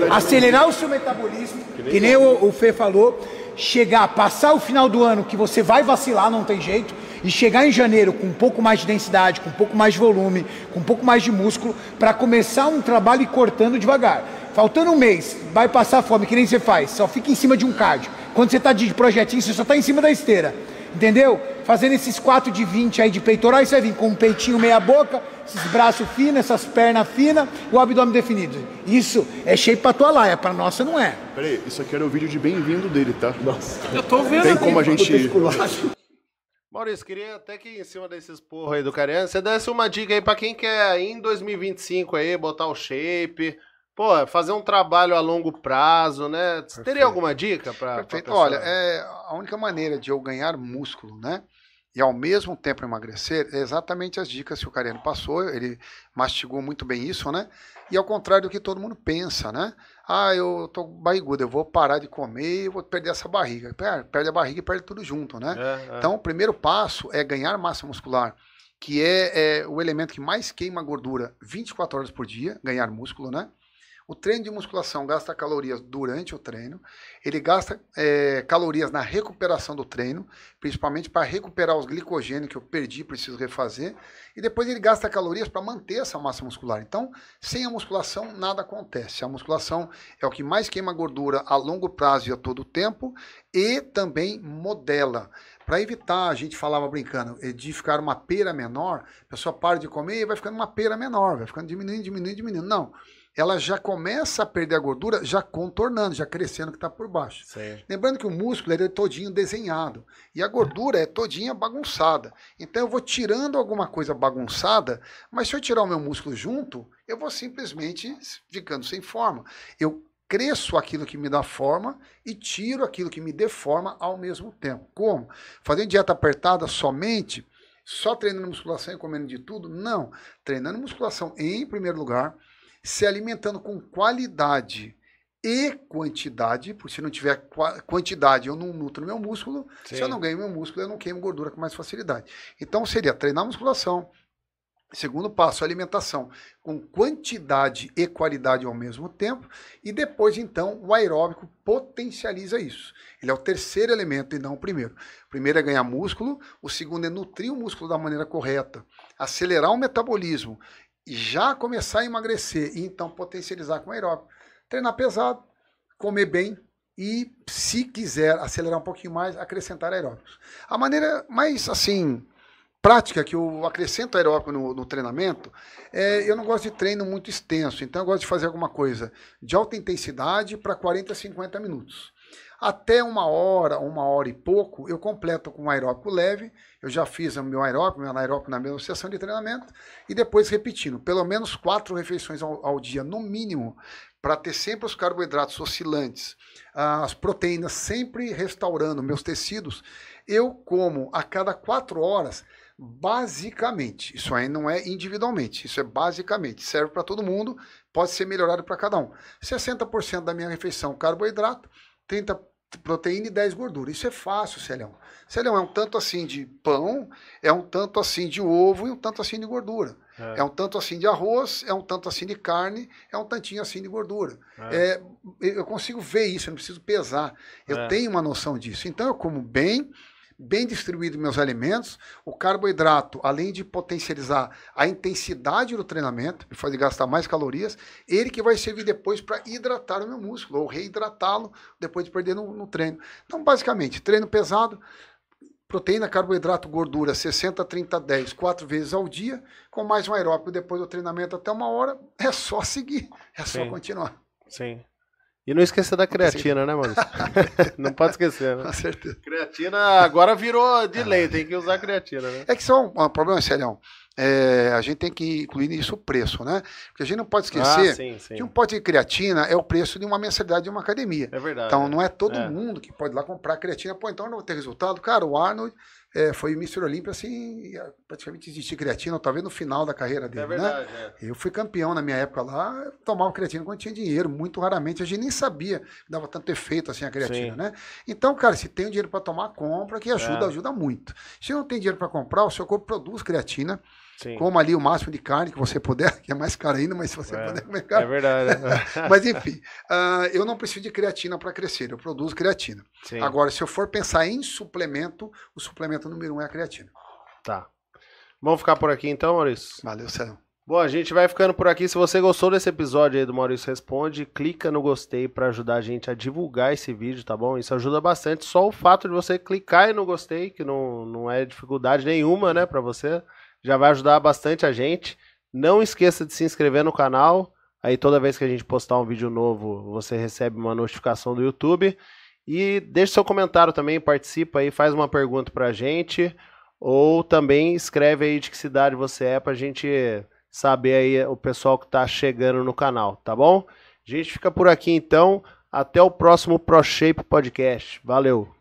acelerar o seu metabolismo, que nem o Fê falou, chegar, passar o final do ano que você vai vacilar, não tem jeito, e chegar em janeiro com um pouco mais de densidade, com um pouco mais de volume, com um pouco mais de músculo, para começar um trabalho e cortando devagar. Faltando um mês, vai passar fome, que nem você faz, só fica em cima de um cardio. Quando você está de projetinho, você só está em cima da esteira, entendeu? Fazendo esses 4 de 20 aí de peitoral, você vai vir com um peitinho meia boca, esses braços finos, essas pernas finas, o abdômen definido. Isso é shape pra tua laia, pra nossa não é. Peraí, isso aqui era o vídeo de bem-vindo dele, tá? Nossa. Eu tô vendo. Tem como a gente... Maurício, queria até que em cima desses porra aí do Cariani, você desse uma dica aí pra quem quer ir em 2025 aí, botar o shape, fazer um trabalho a longo prazo, né? Perfeito. Teria alguma dica pra Perfeito. Olha, a única maneira de eu ganhar músculo, né? E ao mesmo tempo emagrecer, é exatamente as dicas que o Cariani passou, ele mastigou muito bem isso, né? E ao contrário do que todo mundo pensa, né? Ah, eu tô barrigudo, eu vou parar de comer e vou perder essa barriga. Perde a barriga e perde tudo junto, né? Então, o primeiro passo é ganhar massa muscular, que é o elemento que mais queima gordura 24 horas por dia, ganhar músculo, né? O treino de musculação gasta calorias durante o treino, ele gasta calorias na recuperação do treino, principalmente para recuperar os glicogênios que eu perdi, preciso refazer, e depois ele gasta calorias para manter essa massa muscular. Então, sem a musculação, nada acontece. A musculação é o que mais queima gordura a longo prazo e a todo tempo, e também modela. Para evitar, a gente falava brincando, de ficar uma pera menor, a pessoa para de comer e vai ficando uma pera menor, vai ficando diminuindo. Não. Ela já começa a perder a gordura, já contornando, já crescendo o que está por baixo. Sim. Lembrando que o músculo ele é todinho desenhado e a gordura é todinha bagunçada. Então eu vou tirando alguma coisa bagunçada, mas se eu tirar o meu músculo junto, eu vou simplesmente ficando sem forma. Eu cresço aquilo que me dá forma e tiro aquilo que me deforma ao mesmo tempo. Como? Fazendo dieta apertada somente, só treinando musculação e comendo de tudo? Não. Treinando musculação em primeiro lugar, se alimentando com qualidade e quantidade, porque se não tiver quantidade eu não nutro meu músculo, Sim. Se eu não ganho meu músculo eu não queimo gordura com mais facilidade. Então seria treinar musculação, Segundo passo, alimentação com quantidade e qualidade ao mesmo tempo. E depois, então, o aeróbico potencializa isso. Ele é o terceiro elemento e não o primeiro. O primeiro é ganhar músculo, o segundo é nutrir o músculo da maneira correta, acelerar o metabolismo, já começar a emagrecer e então potencializar com o aeróbico. Treinar pesado, comer bem e, se quiser acelerar um pouquinho mais, acrescentar aeróbicos. A maneira mais, assim, prática que eu acrescento aeróbico no treinamento, eu não gosto de treino muito extenso, então eu gosto de fazer alguma coisa de alta intensidade para 40 a 50 minutos. Até 1 hora, 1 hora e pouco, eu completo com um aeróbico leve. Eu já fiz o meu anaeróbico na mesma sessão de treinamento e depois repetindo, pelo menos 4 refeições ao dia, no mínimo, para ter sempre os carboidratos oscilantes, as proteínas sempre restaurando meus tecidos. Eu como a cada 4 horas, basicamente, isso aí não é individualmente, isso é basicamente, serve para todo mundo, pode ser melhorado para cada um. 60% da minha refeição carboidrato, 30 proteína e 10 gordura. Isso é fácil, Celião. Celião, é um tanto assim de pão, é um tanto assim de ovo e um tanto assim de gordura. É um tanto assim de arroz, é um tanto assim de carne, é um tantinho assim de gordura. Eu consigo ver isso, eu não preciso pesar. Eu tenho uma noção disso. Então eu como bem distribuído meus alimentos. O carboidrato, além de potencializar a intensidade do treinamento, me fazer gastar mais calorias, ele que vai servir depois para hidratar o meu músculo, ou reidratá-lo depois de perder no treino. Então, basicamente, treino pesado, proteína, carboidrato, gordura, 60, 30, 10, 4 vezes ao dia, com mais um aeróbico depois do treinamento até 1 hora, é só seguir, é só continuar. Sim. E não esquecer da creatina, né, Maurício? Não pode esquecer, né? Com certeza. Creatina agora virou de lei, tem que usar creatina, né? É que só um problema, Celião. A gente tem que incluir nisso o preço, né? Porque a gente não pode esquecer que um pote de creatina é o preço de uma mensalidade de uma academia. É verdade. Então não é todo mundo que pode ir lá comprar creatina. Pô, então não vou ter resultado. Cara, o Arnold foi Mr. Olímpia, assim, praticamente existia creatina, talvez no final da carreira dele, verdade, né? Eu fui campeão na minha época lá, tomava creatina quando tinha dinheiro, muito raramente. A gente nem sabia que dava tanto efeito assim a creatina, né? Então, cara, se tem dinheiro para tomar, compra, que ajuda muito. Se não tem dinheiro para comprar, o seu corpo produz creatina. Coma ali o máximo de carne que você puder, que é mais caro ainda, mas se você puder comer carne. É verdade. Mas enfim, eu não preciso de creatina para crescer, eu produzo creatina. Agora, se eu for pensar em suplemento, o suplemento número 1 é a creatina. Tá. Vamos ficar por aqui então, Maurício? Valeu, Céu. Bom, a gente vai ficando por aqui. Se você gostou desse episódio aí do Maurício Responde, clica no gostei para ajudar a gente a divulgar esse vídeo, tá bom? Isso ajuda bastante. Só o fato de você clicar aí no gostei, que não é dificuldade nenhuma, né, para você, já vai ajudar bastante a gente. Não esqueça de se inscrever no canal. Aí toda vez que a gente postar um vídeo novo, você recebe uma notificação do YouTube. E deixe seu comentário também, participa aí, faz uma pergunta pra gente. Ou também escreve aí de que cidade você é pra gente saber aí o pessoal que tá chegando no canal, tá bom? A gente fica por aqui então. Até o próximo ProShape Podcast. Valeu!